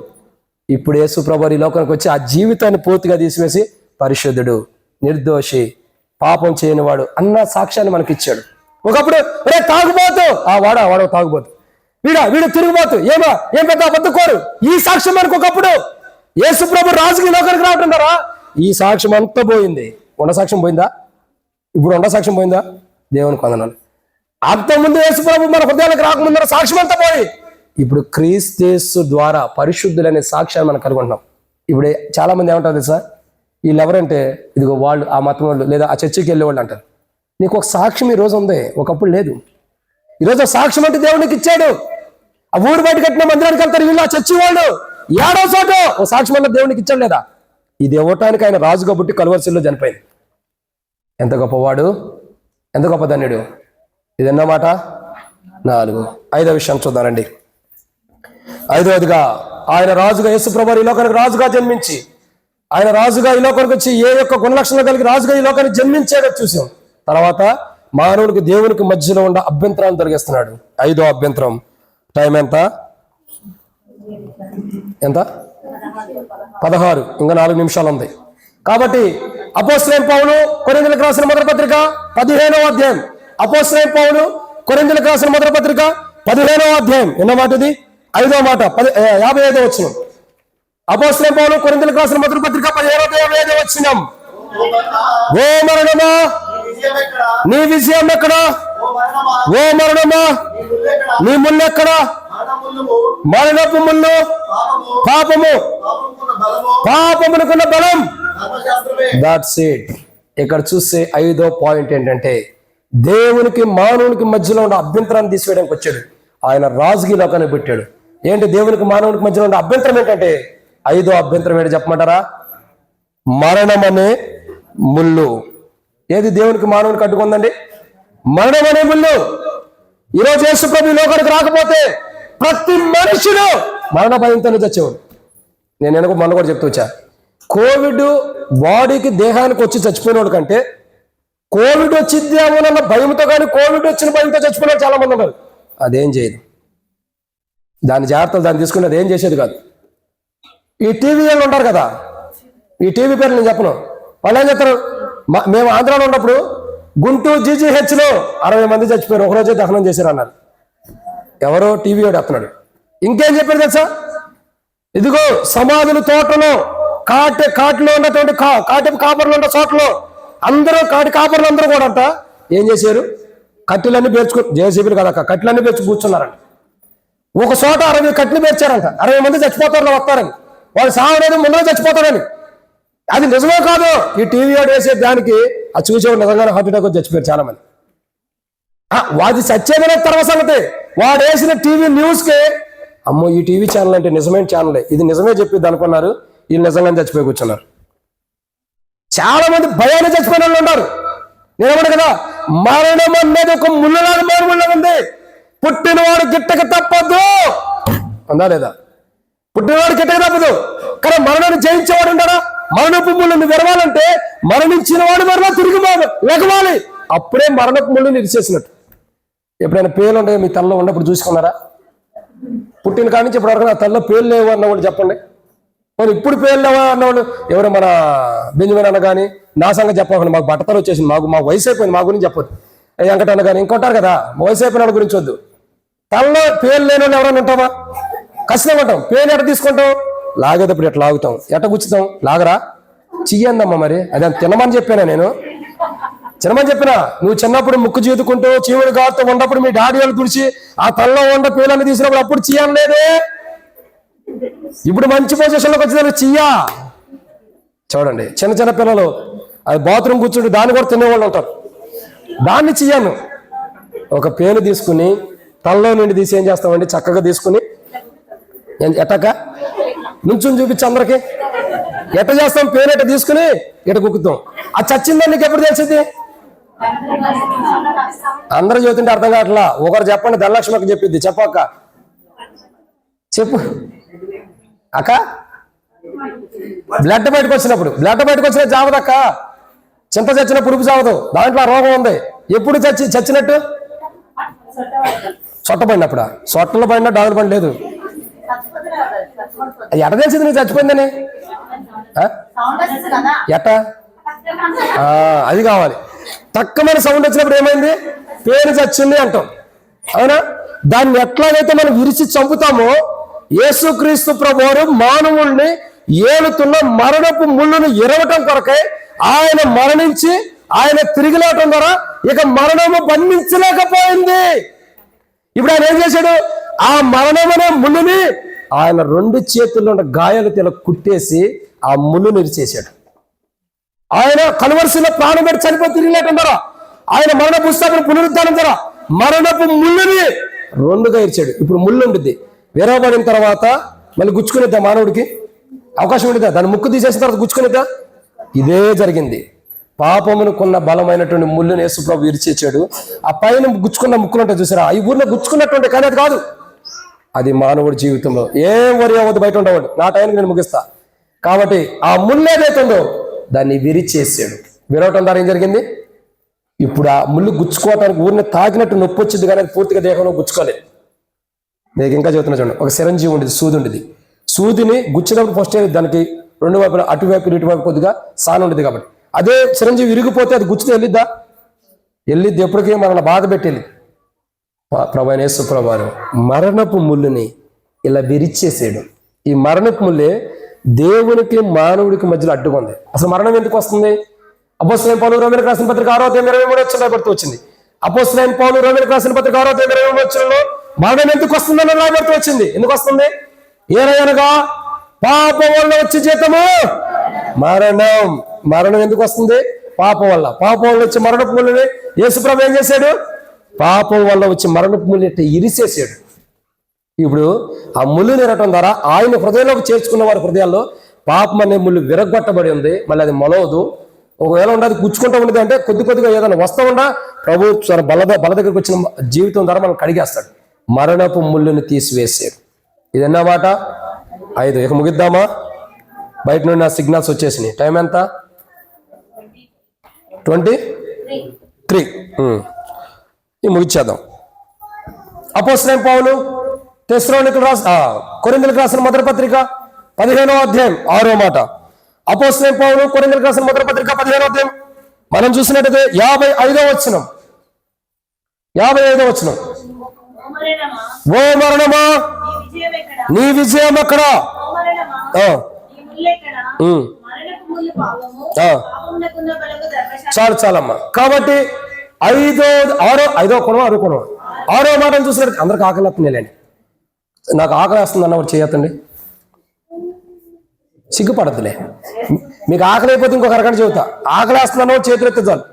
ఇప్పుడు యేసు ప్రభువు ఈ లోకానికి వచ్చి ఆ జీవితాన్ని పూర్తిగా తీసివేసి పరిశుద్ధుడు, నిర్దోషి, పాపం చేయనివాడు అన్న సాక్ష్యాన్ని మనకి ఇచ్చాడు. ఒకప్పుడు ఒరే తాగుబోతు, వాడ తాగుబోతు, వీడు తిరుగుబోతు, ఏం పెద్ద అబద్ధకోరు, ఈ సాక్ష్యం మనకు ఒకప్పుడు. యేసు ప్రభు రాజుకి లోకానికి రావటం ద్వారా ఈ సాక్ష్యం అంతా పోయింది. ఉండ సాక్ష్యం పోయిందా? ఇప్పుడు ఉండ సాక్ష్యం పోయిందా? దేవునికి వందనాలు. అంతకుముందు యేసు ప్రభు మన హృదయాలకు రాకముందర సాక్ష్యం అంతా పోయి, ఇప్పుడు క్రీస్తు ద్వారా పరిశుద్ధులనే సాక్ష్యాన్ని మనం కనుగొంటున్నాం. ఇప్పుడు చాలా మంది ఏమంటారు తెలుసా, వీళ్ళు ఎవరంటే ఇదిగో వాళ్ళు ఆ మతం వాళ్ళు లేదా ఆ చర్చికి వెళ్ళేవాళ్ళు అంటారు. నీకు ఒక సాక్ష్యం ఈరోజు ఉంది, ఒకప్పుడు లేదు. ఈరోజు సాక్ష్యం అంటే దేవునికి ఇచ్చాడు. ఆ ఊరు బయట కట్టిన మందిరానికి వెళ్తారు వీళ్ళు, ఆ చర్చి వాళ్ళు ఏడో చోట ఓ సాక్ష్యం అంటే దేవునికి ఇచ్చాడు లేదా? ఇది ఇవ్వటానికి ఆయన రాజు కాబట్టి కలువరిశిల్లో చనిపోయింది. ఎంత గొప్పవాడు, ఎంత గొప్ప ధన్యుడు. ఇది ఎన్నమాట? 4. 5వ విషయం చూద్దామండి. 5వదిగా ఆయన రాజుగా, యేసు ప్రభువు ఈ లోకానికి రాజుగా జన్మించి, ఆయన రాజుగా ఈ లోకానికి వచ్చి ఏ యొక్క గుణలక్షణాలు కలిగి రాజుగా ఈ లోకానికి జన్మించాడో చూసాం. తర్వాత మానవునికి దేవునికి మధ్యలో ఉన్న అభ్యంతరాన్ని తొలగిస్తున్నాడు. 5వ అభ్యంతరం. టైం ఎంత? 16. ఇంకా 4 నిమిషాలు ఉంది. కాబట్టి అపోస్తలుడైన పౌలు కొరింథీయులకు రాసిన మొదటి పత్రిక 15వ అధ్యాయం. అపోస్తలుడైన పౌలు కొరింథీయులకు రాసిన మొదటి పత్రిక 15వ అధ్యాయం. ఎన్నో మాట ఇది? 5వ మాట, 55వ వచనం. అపోస్తలుడైన పౌలు కొరింథీయులకు రాసిన మొదటి పత్రిక 15వ వచనం. ఓ మరణమా నీ విజయం ఎక్కడా? ఓ మరణమా నీ ముళ్ళు ఎక్కడా? మరణపు ముళ్ళు పాపమునకున్న బలం. That's it. ఇక్కడ చూస్తే 5వ పాయింట్ ఏంటంటే దేవునికి మానవునికి మధ్యలో ఉన్న అభ్యంతరాన్ని తీసివేయడానికి వచ్చాడు. ఆయన రాజుకి లోకాన్ని పెట్టాడు. ఏంటి దేవునికి మానవునికి మధ్యలో ఉన్న అభ్యంతరం ఏంటంటే 5వ అభ్యంతరం ఏంటి చెప్పమంటారా? మరణం అనే ముళ్ళు. ఏది దేవునికి మానవునికి అడ్డుకుందండి? మరణం అనే ముళ్ళు. ఈరోజు యేసు ప్రభు లోకానికి రాకపోతే ప్రతి మనుషుడు మరణ భయంతోనే చచ్చేవాడు. నేను మొన్న కూడా చెప్తూ వచ్చా, కోవిడ్ బాడీకి దేహానికి వచ్చి చచ్చిపోయినోడు కంటే కోవిడ్ వచ్చిద్దేమోనన్న భయంతో కానీ కోవిడ్ వచ్చిన భయంతో చచ్చిపోయిన చాలా మంది ఉన్నారు. అదేం చేయదు, దాని జాగ్రత్తలు దాన్ని తీసుకుని అదేం చేసేది కాదు. ఈ టీవీ వాళ్ళు ఉంటారు కదా, ఈ టీవీ పేర్లు నేను చెప్పను, వాళ్ళు ఏం చెప్తారు, మేము ఆంధ్రాలో ఉన్నప్పుడు గుంటూరు జీజీహెచ్లో 60 మంది చచ్చిపోయారు, ఒకరోజే దహనం చేశారు అన్నారు. ఎవరో టీవీ వాడు అస్తున్నాడు. ఇంకేం చెప్పారు తెలుసా? ఇదిగో సమాధుల తోటలో కాటిలో ఉన్నటువంటి కాపర్లు ఉన్న చోట్ల అందరూ కాపర్లు అందరూ కూడా అంట ఏం చేశారు, కట్టెలన్నీ పేర్చుకు, జేసీబీలు కదా, కట్టెలన్నీ పేర్చి కూర్చున్నారంట. ఒక చోట 60 కట్టెలు పేర్చారంట. 60 మంది చచ్చిపోతారు వస్తారని, వాళ్ళు సావలేదు ముందర చచ్చిపోతారని. అది నిజమో కాదు, ఈ టీవీ వాడు వేసే దానికి ఆ చూసేవాడు నిజంగానే హార్ట్ అటాక్ వచ్చి చచ్చిపోయారు చాలా మంది. వాది సత్యమైన తర్వాత సంగతి. వాడు వేసిన టీవీ న్యూస్కి అమ్మో ఈ టీవీ ఛానల్ అంటే నిజమైన ఛానలే, ఇది నిజమే చెప్పిద్ది అనుకున్నారు, వీళ్ళు నిజంగానే చచ్చిపోయి కూర్చున్నారు. చాలా మంది భయాన్ని చచ్చిపోయిన వాళ్ళు ఉన్నారు. నేనేమన్నా కదా, మరణం అనేది ఒక ముళ్ళలాగా మారుముళ్ళ ఉంది. పుట్టినవాడు గిట్టక తప్పదు ఉందా లేదా? పుట్టినవాడు గిట్టక తప్పదు, కానీ మరణాన్ని జయించేవాడు ఉంటారా? మరణపు ముళ్ళని విరవాలంటే మరణించిన వాడు మరలా తిరిగి లెగవాలి, అప్పుడే మరణపు ముళ్ళని ఇరిచేసినట్టు. ఎప్పుడైనా పేర్లు ఉంటాయో మీ తలలో ఉన్నప్పుడు చూసుకున్నారా? పుట్టిన కాడి నుంచి ఇప్పటివరకు నా తలలో పేర్లు లేవు అన్నవాళ్ళు చెప్పండి. మరి ఇప్పుడు పేర్లు లేవా అన్నవాళ్ళు ఎవరు? మన బెంజమిన్ అన్న కానీ నా సంగతి చెప్పకండి, మాకు బట్టతలు వచ్చేసింది, మాకు వయసు అయిపోయింది, మా గురించి చెప్పొద్దు. వెంకటన్న కానీ ఇంకొంటారు కదా, వయసు అయిపోయిన వాళ్ళ గురించి వద్దు. తలలో పేర్లు లేని వాళ్ళు ఎవరైనా ఉంటామా? ఖచ్చితంగా ఉంటాం. పేర్లు ఎట్ట తీసుకుంటాం? లాగేటప్పుడు ఎట్లా లాగుతాం, ఎట్ట గుచ్చుతాం? లాగరా చెయ్యందమ్మా. మరి అదే తినమని చెప్పానా నేను? చిన్నమని చెప్పినా, నువ్వు చిన్నప్పుడు ముక్కు చీదుకుంటూ చీవుడు గారుతూ ఉన్నప్పుడు మీ డాడీ వాళ్ళు తుడిచి ఆ తల్లో ఉండ పేర్లన్నీ తీసినప్పుడు అప్పుడు చెయ్యం లేదే. ఇప్పుడు మంచి పొజిషన్లోకి వచ్చిన చెయ్యా. చూడండి, చిన్న చిన్న పిల్లలు అది బాత్రూమ్ కూర్చుంటే దాన్ని కూడా తినేవాళ్ళు ఉంటారు. దాన్ని చెయ్యాను. ఒక పేను తీసుకుని తల్లో నుండి తీసి ఏం చేస్తామండి, చక్కగా తీసుకుని ఎట్టక నుంచుని చూపించి అందరికి ఎట్ట చేస్తాం, పేరు ఎట్ట తీసుకుని ఎట్ట కుక్కుతాం. అది చచ్చిందని నీకు ఎప్పుడు తెలిసింది? అందరూ చదువుతుంటే అర్థం కావట్లా. ఒకరు చెప్పండి, ధనలక్ష్మి చెప్పిద్ది. చెప్పక్క చెప్పు అక్క. బ్లడ్ బయటకు వచ్చిన చావదక్క. చింత చచ్చిన పురుపు చావదు, దాంట్లో ఆ రోగం ఉంది. ఎప్పుడు చచ్చినట్టు సొట్టపడినప్పుడా? సొట్టలు పడినా డాగులు పడి లేదు. ఎట తెలిసింది నీకు చచ్చిపోయిందని? ఎట్ట? అది కావాలి. తక్కువమైన సౌండ్ వచ్చినప్పుడు ఏమైంది? పేరు చచ్చింది అంటాం, అవునా? దాన్ని ఎట్లాగైతే మనం విరిచి చంపుతామో, యేసుక్రీస్తు ప్రభువారు మానవుల్ని ఏలుతున్న మరణపు ముళ్ళును ఎరవటం కొరకై ఆయన మరణించి ఆయన తిరిగి లేవటం ద్వారా ఇక మరణము బంధించలేకపోయింది. ఇప్పుడు ఆయన ఏం చేశాడు? ఆ మరణమనే ముళ్ళుని ఆయన 2 చేతుల్లో ఉన్న గాయాలు తెల కుట్టేసి ఆ ముళ్ళుని ఇరిచేశాడు. ఆయన కలువరిశిలో ప్రాణం పెట్టి చనిపోయి తిరిగి లేవటం ద్వారా, ఆయన మరణ పుస్తకం పునరుద్ధానం ద్వారా మరణపు ముళ్ళుని 2గా ఇరిచాడు. ఇప్పుడు ముళ్ళు ఉంటుంది, విరవబడిన తర్వాత మళ్ళీ గుచ్చుకునేద్దా? మానవుడికి అవకాశం ఉండిద్దా? దాన్ని ముక్కు తీసేసిన తర్వాత గుచ్చుకునేద్దా? ఇదే జరిగింది. పాపమునుకున్న బలమైనటువంటి ముళ్ళుని యేసుప్రభు ఇరిచేసాడు. ఆ పైన గుచ్చుకున్న ముక్కులు ఉంటాయి చూసారా, ఈ ఊర్లో గుచ్చుకున్నట్టుంటే, కానీ అది కాదు. అది మానవుడి జీవితంలో ఏం వరి అవ్వద్దు, బయట ఉండవద్దు. నా టైంకి నేను ముగిస్తా. కాబట్టి ఆ ముళ్ళు ఏదైతుందో దాన్ని విరిచేసాడు. విరవటం ద్వారా ఏం జరిగింది? ఇప్పుడు ఆ ముళ్ళు గుచ్చుకోవటానికి ఊరిని తాకినట్టు నొప్పి వచ్చింది, కానీ అది పూర్తిగా దేహంలో గుచ్చుకోలేదు. మీకు ఇంకా చెబుతున్నా చూడండి. ఒక చిరంజీవి ఉండేది, సూది ఉండేది. సూదిని గుచ్చినప్పుడు ఫస్ట్ దానికి 2 వైపులు, అటువైపు ఇటువైపు కొద్దిగా సాన ఉండేది. కాబట్టి అదే చిరంజీవి విరిగిపోతే అది గుచ్చితే వెళ్ళిద్దా? వెళ్ళిద్ది. ఎప్పటికీ మనల్ని బాధ పెట్టేది. ప్రభు యేసు ప్రభువారు మరణపు ముళ్ళుని ఇలా విరిచేసాడు. ఈ మరణపు ముళ్ళే దేవునికి మానవుడికి మధ్యలో అడ్డుకుంది. అసలు మరణం ఎందుకు వస్తుంది? అపోస్తలుడైన పౌలు రోమీయులకు రాసిన పత్రిక 6:23 వచ్చింది. అపోస్తలుడైన పౌలు రోమీయులకు రాసిన పత్రిక 6:23 మరణం ఎందుకు వస్తుందని రాబడుతూ వచ్చింది. ఎందుకు వస్తుంది? ఏనగా పాపం వల్ల వచ్చే జీతము మరణం. మరణం ఎందుకు వస్తుంది? పాపం వల్ల. పాపం వల్ల వచ్చే మరణపు ముళ్ళని యేసుప్రభు ఏం చేశాడు? పాపం వల్ల వచ్చే మరణపు ముళ్ళని ఇరిసేసాడు. ఇప్పుడు ఆ ముళ్ళు నిరటం ద్వారా ఆయన హృదయంలోకి చేర్చుకున్న వారి హృదయాల్లో పాపం అనే ముళ్ళు విరగొట్టబడి ఉంది. మళ్ళీ అది మొలవదు. ఒకవేళ ఉండదు కూర్చుకుంటూ ఉండదు అంటే కొద్దిగా ఏదైనా వస్తా ఉండా ప్రభు బల దగ్గరికి వచ్చిన జీవితం ద్వారా మనం కడిగేస్తాడు. మరణపు ముళ్ళుని తీసివేసాడు. ఇదన్నా మాట 5. ఇక ముగిద్దామా? బయట నుండి నా సిగ్నల్స్ వచ్చేసినాయి. టైం ఎంత? 23. ఇది ముగిచ్చేద్దాం. అపోస్తలుడైన పౌలు కొరింథీయులకు రాసిన మొదటి పత్రిక 15వ అధ్యాయం 6వ మాట. అపోస్తలుడైన పౌలు కొరింథీయులకు రాసిన మొదటి పత్రిక 15వ అధ్యాయం మనం చూసినట్టయితే 55వ వచనం. ఓ మరణమా నీ విజయం ఎక్కడ? చాలమ్మా. కాబట్టి 6వ మాటను చూసినట్టు అందరికి ఆకలి వస్తుందిలేండి. నాకు ఆకలి వస్తుంది అన్న ఒకటి చేయొద్దండి, సిగ్గుపడద్దులే. మీకు ఆకలి అయిపోతే ఇంకొక అరగంట చెబుతా. ఆకలి వేస్తుందన్న ఒకటి చేతులు ఎత్తే చాలు.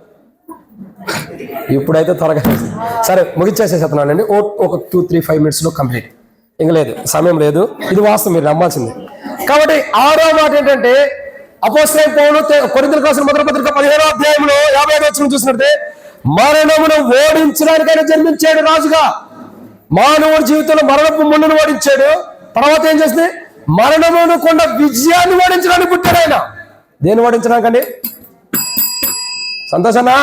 ఇప్పుడైతే త్వరగా సరే ముగిచ్చేసేస్తున్నానండి. ఒక 2-3-5 minutesలో కంప్లీట్. ఇంక లేదు, సమయం లేదు. ఇది వాస్తవం, మీరు నమ్మాల్సిందే. కాబట్టి 6వ మాట ఏంటంటే అపోస్తలుడైన పౌలు కొరింథీయులకు రాసిన మొదటి పత్రిక 15వ అధ్యాయంలో 55వ వచనం చూసినట్టే మరణమును ఓడించడానికైనా జన్మించాడు రాజుగా. మానవుడి జీవితంలో మరణపు ముళ్ళును ఓడించాడు. తర్వాత ఏం చేసింది? మరణమును కొండ విజయాన్ని ఓడించడానికి పుట్టాడు ఆయన. దేన్ని ఓడించడానికండి? సంతోషానా?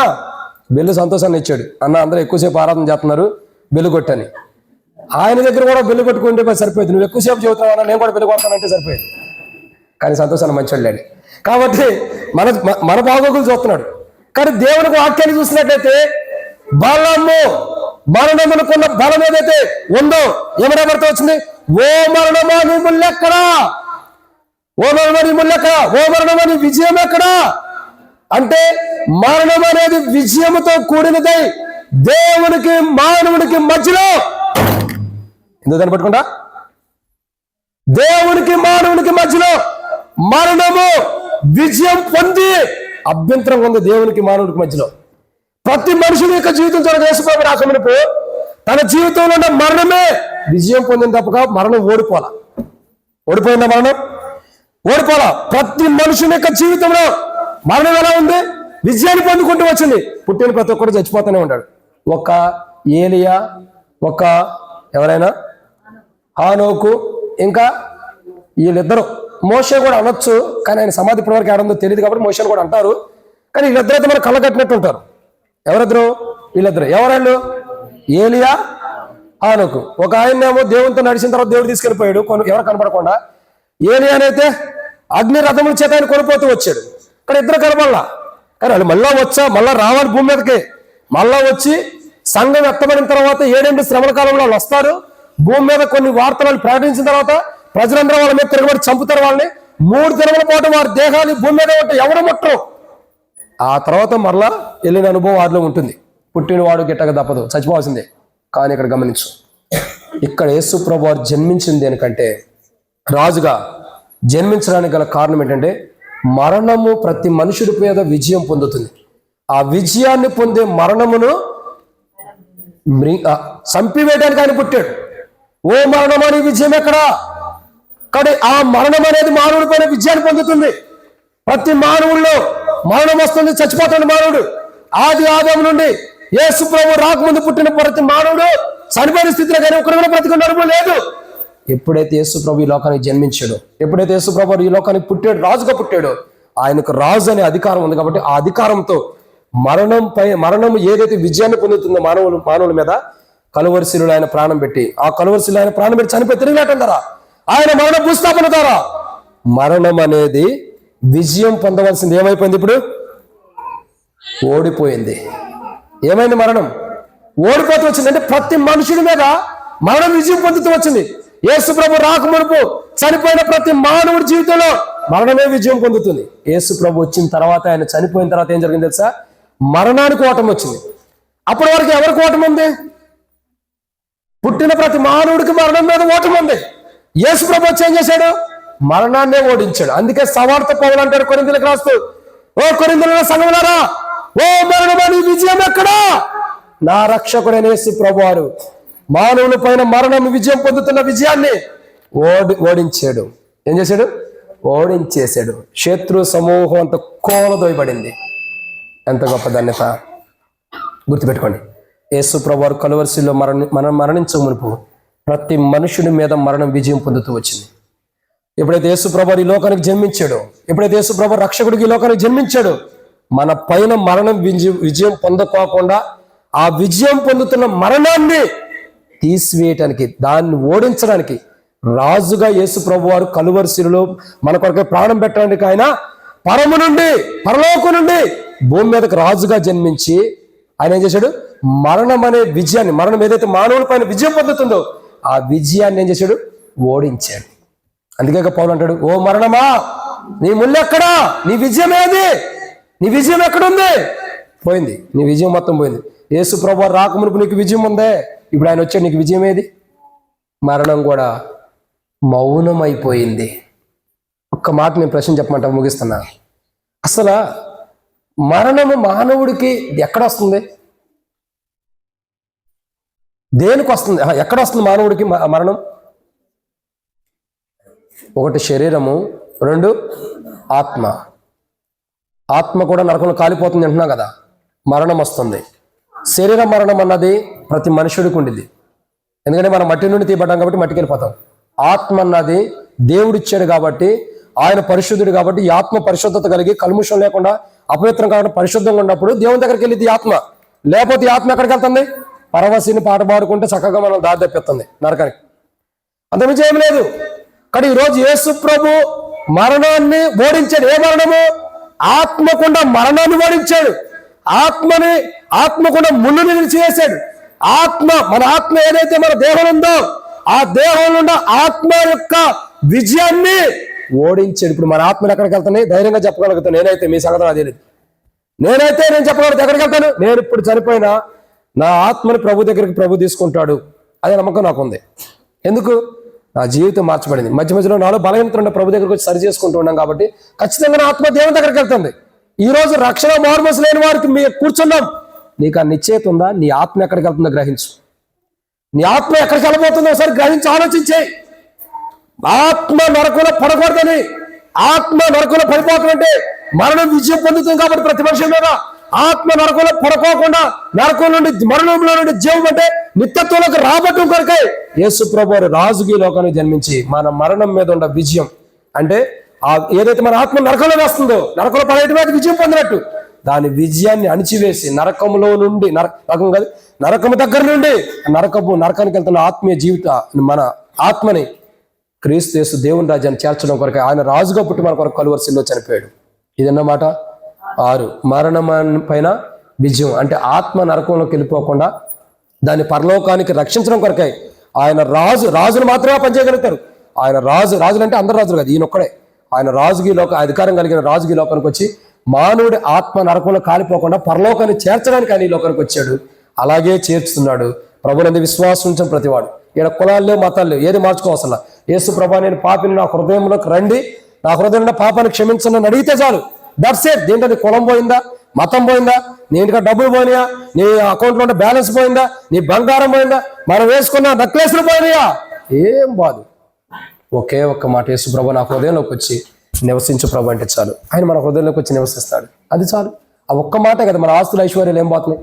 బెల్లు సంతోషాన్ని ఇచ్చాడు. అన్న అందరూ ఎక్కువసేపు ఆరాధన చేస్తున్నారు, బెల్లు కొట్టని. ఆయన దగ్గర కూడా బెల్లు కొట్టుకుంటే సరిపోయింది. నువ్వు ఎక్కువసేపు చెబుతున్నావు, నేను కూడా బెల్లు కొడతానంటే సరిపోయింది. కానీ సంతోషాన్ని మంచోడు లేండి. కాబట్టి మన బాగోగులు చూస్తున్నాడు. కానీ దేవునికి వాక్యాన్ని చూసినట్లయితే బలము, మరణమునుకున్న బలం ఏదైతే ఉందో ఏమైనా పడుతూ వచ్చింది? ఓ మరణమా నీ ముళ్ళెక్కడా? ఓ మరణమా నీ ముళ్ళెక్కడా? ఓ మరణమా నీ విజయం ఎక్కడా? అంటే మరణం అనేది విజయముతో కూడినదై దేవునికి మానవునికి మధ్యలో, ఎందుకు దాన్ని పట్టుకుంటా? దేవునికి మానవునికి మధ్యలో మరణము విజయం పొంది అభ్యంతరం ఉంది. దేవునికి మానవునికి మధ్యలో ప్రతి మనుషుని యొక్క జీవితం చూడ యేసుప్రభు రాకమునుపు తన జీవితంలో ఉన్న మరణమే విజయం పొందిన తప్పక మరణం ఓడిపోయిందా? మరణం ఓడిపోలా. ప్రతి మనుషుని యొక్క జీవితంలో మరణం ఎలా ఉంది? విజయాన్ని పొందుకుంటూ వచ్చింది. పుట్టిన ప్రతి ఒక్కరు చచ్చిపోతూనే ఉంటాడు. ఒక ఏలియా, ఒక ఎవరైనా హానోకు, ఇంకా వీళ్ళిద్దరూ మోషే కూడా అనొచ్చు, కానీ ఆయన సమాధి ఇప్పటివరకు ఏడుందో తెలియదు కాబట్టి మోషేని కూడా అంటారు. కానీ వీళ్ళిద్దరైతే మనకు కళ్ళ కట్టినట్టు ఉంటారు. ఎవరిద్దరు? వీళ్ళిద్దరు. ఎవరాళ్ళు? ఏలియా, హానోకు. ఒక ఆయనేమో దేవునితో నడిచిన తర్వాత దేవుడు తీసుకెళ్ళిపోయాడు ఎవరు కనపడకుండా. ఏలియానైతే అగ్ని రథముల చేత ఆయన కొనిపోతూ వచ్చాడు. ఇక్కడ ఇద్దరు కనపడలా. కానీ వాళ్ళు మళ్ళా రావాలి భూమి మీదకి. మళ్ళా వచ్చి సంఘం ఎత్తబడిన తర్వాత 7 శ్రమల కాలంలో వాళ్ళు వస్తారు. భూమి మీద కొన్ని వార్తలు ప్రకటించిన తర్వాత ప్రజలందరూ వాళ్ళ మీద తిరగబడి చంపుతారు. వాళ్ళని 3 దినముల పాటు వారి దేహాలు భూమి మీద ఉంటే ఎవరు ముట్టరు. ఆ తర్వాత మరలా వెళ్ళిన అనుభవం వారిలో ఉంటుంది. పుట్టినవాడు గిట్టక తప్పదు, చచ్చిపోవాల్సిందే. కానీ ఇక్కడ గమనించు, ఇక్కడ యేసు ప్రభు వారు జన్మించింది దేనికంటే, రాజుగా జన్మించడానికి గల కారణం ఏంటంటే, మరణము ప్రతి మనుషుడి మీద విజయం పొందుతుంది. ఆ విజయాన్ని పొందే మరణమును చంపివేయడానికి ఆయన పుట్టాడు. ఓ మరణం అనే విజయం ఎక్కడా? కానీ ఆ మరణం అనేది మానవుడి పైన విజయాన్ని పొందుతుంది. ప్రతి మానవుల్లో మరణం వస్తుంది, చచ్చిపోతాడు మానవుడు. ఆదాము నుండి యేసు ప్రభు రాకముందు పుట్టిన ప్రతి మానవుడు చనిపోయిన స్థితిలో కానీ ఒకరు కూడా బ్రతికున్న అనుభవం లేదు. ఎప్పుడైతే యేసు ప్రభు ఈ లోకానికి జన్మించాడో, ఎప్పుడైతే యేసు ప్రభు ఈ లోకానికి పుట్టాడు, రాజుగా పుట్టాడో, ఆయనకు రాజు అనే అధికారం ఉంది. కాబట్టి ఆ అధికారంతో మరణం ఏదైతే విజయాన్ని పొందుతుందో మానవుల మీద, కలువరి శిలువలో ఆయన ప్రాణం పెట్టి, ఆ కలువరి శిలువలో ఆయన ప్రాణం పెట్టి చనిపోయి తిరిగినట్టు ద్వారా ఆయన మరణ భూస్థాపన ద్వారా మరణం అనేది విజయం పొందవలసింది ఏమైపోయింది? ఇప్పుడు ఓడిపోయింది. ఏమైంది? మరణం ఓడిపోతూ వచ్చింది. అంటే ప్రతి మనుషుడి మీద మరణం విజయం పొందుతూ వచ్చింది. యేసు ప్రభు రాకమునుపు చనిపోయిన ప్రతి మానవుడి జీవితంలో మరణమే విజయం పొందుతుంది. యేసు ప్రభు వచ్చిన తర్వాత, ఆయన చనిపోయిన తర్వాత ఏం జరిగింది తెలుసా? మరణానికి ఓటమి వచ్చింది. అప్పటి వరకు ఎవరికి ఓటమి ఉంది? పుట్టిన ప్రతి మానవుడికి మరణం మీద ఓటమి ఉంది. యేసు ప్రభు వచ్చి ఏం చేశాడు? మరణాన్నే ఓడించాడు. అందుకే సవార్త పౌలు అంటాడు కొరింథీయులకు రాస్తూ, ఓ కొరింథీయుల సంఘములారా, ఓ మరణమని విజయం ఎక్కడా? నా రక్షకుడైన యేసు ప్రభువారు మానవుల పైన మరణం విజయం పొందుతున్న విజయాన్ని ఓడించాడు. ఏం చేశాడు? ఓడించేశాడు. శత్రు సమూహం అంత కోలదోయబడింది. ఎంత గొప్ప ధన్యత! గుర్తుపెట్టుకోండి, యేసు ప్రభువారు కలువరి శిలువలో మరణించక మునుపు ప్రతి మనుషుడి మీద మరణం విజయం పొందుతూ వచ్చింది. ఎప్పుడైతే యేసు ప్రభువారు ఈ లోకానికి జన్మించాడో, ఎప్పుడైతే యేసు ప్రభువారు రక్షకుడికి ఈ లోకానికి జన్మించాడో, మన పైన మరణం విజయం పొందకోకుండా ఆ విజయం పొందుతున్న మరణాన్ని తీసివేయటానికి, దాన్ని ఓడించడానికి రాజుగా యేసు ప్రభువారు కలువరి శిలువలో మన కొరకే ప్రాణం పెట్టడానికి ఆయన పరలోకం నుండి భూమి మీదకి రాజుగా జన్మించి ఆయన ఏం చేశాడు? మరణం అనే విజయాన్ని, మరణం ఏదైతే మానవుల పైన విజయం పొందుతుందో ఆ విజయాన్ని ఏం చేశాడు? ఓడించాడు. అందుకే పౌలు అంటాడు, ఓ మరణమా నీ ముళ్ళు ఎక్కడా? నీ విజయం ఏది? నీ విజయం ఎక్కడుంది? పోయింది. నీ విజయం మొత్తం పోయింది. యేసు ప్రభువారు రాకమునుపు నీకు విజయం ఉందే, ఇప్పుడు ఆయన వచ్చాడు, నీకు విజయం ఏది? మరణం కూడా మౌనమైపోయింది. ఒక్క మాట నేను ప్రశ్న చెప్పమంటా, ముగిస్తున్నా. అసలు మరణము మానవుడికి ఎక్కడ వస్తుంది? దేనికి వస్తుంది? ఎక్కడ వస్తుంది మానవుడికి మరణం? ఒకటి శరీరము, 2 ఆత్మ. ఆత్మ కూడా నరకంలో కాలిపోతుంది అంటున్నా కదా, మరణం వస్తుంది. శరీర మరణం అన్నది ప్రతి మనుషుడికి ఉండిద్ది. ఎందుకంటే మనం మట్టి నుండి తీయబడ్డాం కాబట్టి మట్టికి వెళ్ళిపోతాం. ఆత్మ అన్నది దేవుడిచ్చాడు కాబట్టి, ఆయన పరిశుద్ధుడు కాబట్టి, ఈ ఆత్మ పరిశుద్ధత కలిగి కల్ముషం లేకుండా అపవిత్రం కాకుండా పరిశుద్ధంగా ఉన్నప్పుడు దేవుని దగ్గరికి వెళ్ళింది ఈ ఆత్మ. లేకపోతే ఈ ఆత్మ ఎక్కడికి వెళ్తుంది? పరవశిని పాట పాడుకుంటే చక్కగా మనం దారి తప్పిస్తుంది నరకానికి. అంతమించి ఏం లేదు. కానీ ఈరోజు యేసు ప్రభు మరణాన్ని ఓడించాడు. ఏ మరణము? ఆత్మకుండా మరణాన్ని ఓడించాడు. ఆత్మకుండా ముళ్ళుని నిలిచివేశాడు. మన ఆత్మ ఏదైతే మన దేహం ఉందో ఆ దేహంలో ఉన్న ఆత్మ యొక్క విజయాన్ని ఓడించాడు. ఇప్పుడు మన ఆత్మను ఎక్కడికి వెళ్తాను ధైర్యంగా చెప్పగలుగుతాను. నేనైతే, మీ సంగతి నాకు తెలియదు, నేను చెప్పగలుగుతా ఎక్కడికి వెళ్తాను. నేను ఇప్పుడు చనిపోయినా నా ఆత్మని ప్రభు దగ్గరికి ప్రభు తీసుకుంటాడు, అదే నమ్మకం నాకు ఉంది. ఎందుకు? నా జీవితం మార్చబడింది. మధ్య మధ్యలో నాలో బలహీనత ఉండే ప్రభు దగ్గరికి వచ్చి సరి చేసుకుంటూ ఉన్నాం కాబట్టి ఖచ్చితంగా నా ఆత్మ దేవుని దగ్గరికి వెళ్తుంది. ఈ రోజు రక్షణ మార్మస్ లేని వారికి మీరు కూర్చున్నాం. నీకు ఆ నిశ్చయిత ఉందా? నీ ఆత్మ ఎక్కడికి వెళ్తుందో గ్రహించు. నీ ఆత్మ ఎక్కడికి వెళ్ళబోతుందో ఒకసారి గ్రహించి ఆలోచించే. ఆత్మ నరకంలో పడకూడదని, ఆత్మ నరకంలో పడిపోతుందంటే మరణం విజయం పొందుతుంది కాబట్టి ప్రతి మనిషి మీద ఆత్మ నరకంలో పడుకోకుండా నరకం నుండి మరణంలో నుండి జీవం అంటే నిత్యత్వంలోకి రాబట్టం కొరకే యేసు ప్రభువారు రాజుకి లోకానికి జన్మించి మన మరణం మీద ఉన్న విజయం, అంటే ఏదైతే మన ఆత్మ నరకంలో వేస్తుందో, నరకంలో పడేయటమే అది విజయం పొందినట్టు, దాని విజయాన్ని అణిచివేసి నరకంలో నుండి నరకం కాదు, నరకము దగ్గర నుండి నరకానికి వెళ్తున్న ఆత్మీయ జీవిత మన ఆత్మని క్రీస్తు యేసు దేవుని రాజ్యాన్ని చేర్చడం కొరకు ఆయన రాజుగా పుట్టి మన కొరకు కలువరిశిల్లో చనిపోయాడు. ఇదన్నమాట 6. మరణం పైన విజయం అంటే ఆత్మ నరకంలోకి వెళ్ళిపోకుండా దాన్ని పరలోకానికి రక్షించడం కొరకై ఆయన రాజులు మాత్రమే పనిచేయగలుగుతారు. ఆయన రాజులు అంటే అందరు రాజులు కాదు, ఈయనొక్కడే. ఆయన రాజుకి అధికారం కలిగిన రాజుకి లోకానికి వచ్చి మానవుడి ఆత్మ నరకంలో కాలిపోకుండా పరలోకాన్ని చేర్చడానికి ఆయన ఈ లోకానికి వచ్చాడు. అలాగే చేర్చుతున్నాడు. ప్రభునందు విశ్వాసం ఉంచిన ప్రతివాడు. ఇక్కడ కులాలు లేవు, మతాలు లేవు, ఏది మార్చుకోవాల్సిన. యేసు ప్రభా నేను పాపిని, నా హృదయంలోకి రండి, నా హృదయంలో పాపాన్ని క్షమించండి అని అడిగితే చాలు. That's it. దీంట్లో నీ కులం పోయిందా, మతం పోయిందా, నీ ఇంటికి డబ్బులు పోయినాయా, నీ అకౌంట్లో ఉన్న బ్యాలెన్స్ పోయిందా, నీ బంగారం పోయిందా, మనం వేసుకున్న నెక్లెస్లు పోయినాయా, ఏం బాదు. ఒకే ఒక్క మాట, యేసు ప్రభు నా హృదయంలోకి వచ్చి నివసించు ప్రభు అంటే చాలు. ఆయన మన హృదయంలోకి వచ్చి నివసిస్తాడు. అది చాలు. ఆ ఒక్క మాటే కదా మన ఆస్తుల ఐశ్వర్యాలు ఏం పోతున్నాయి.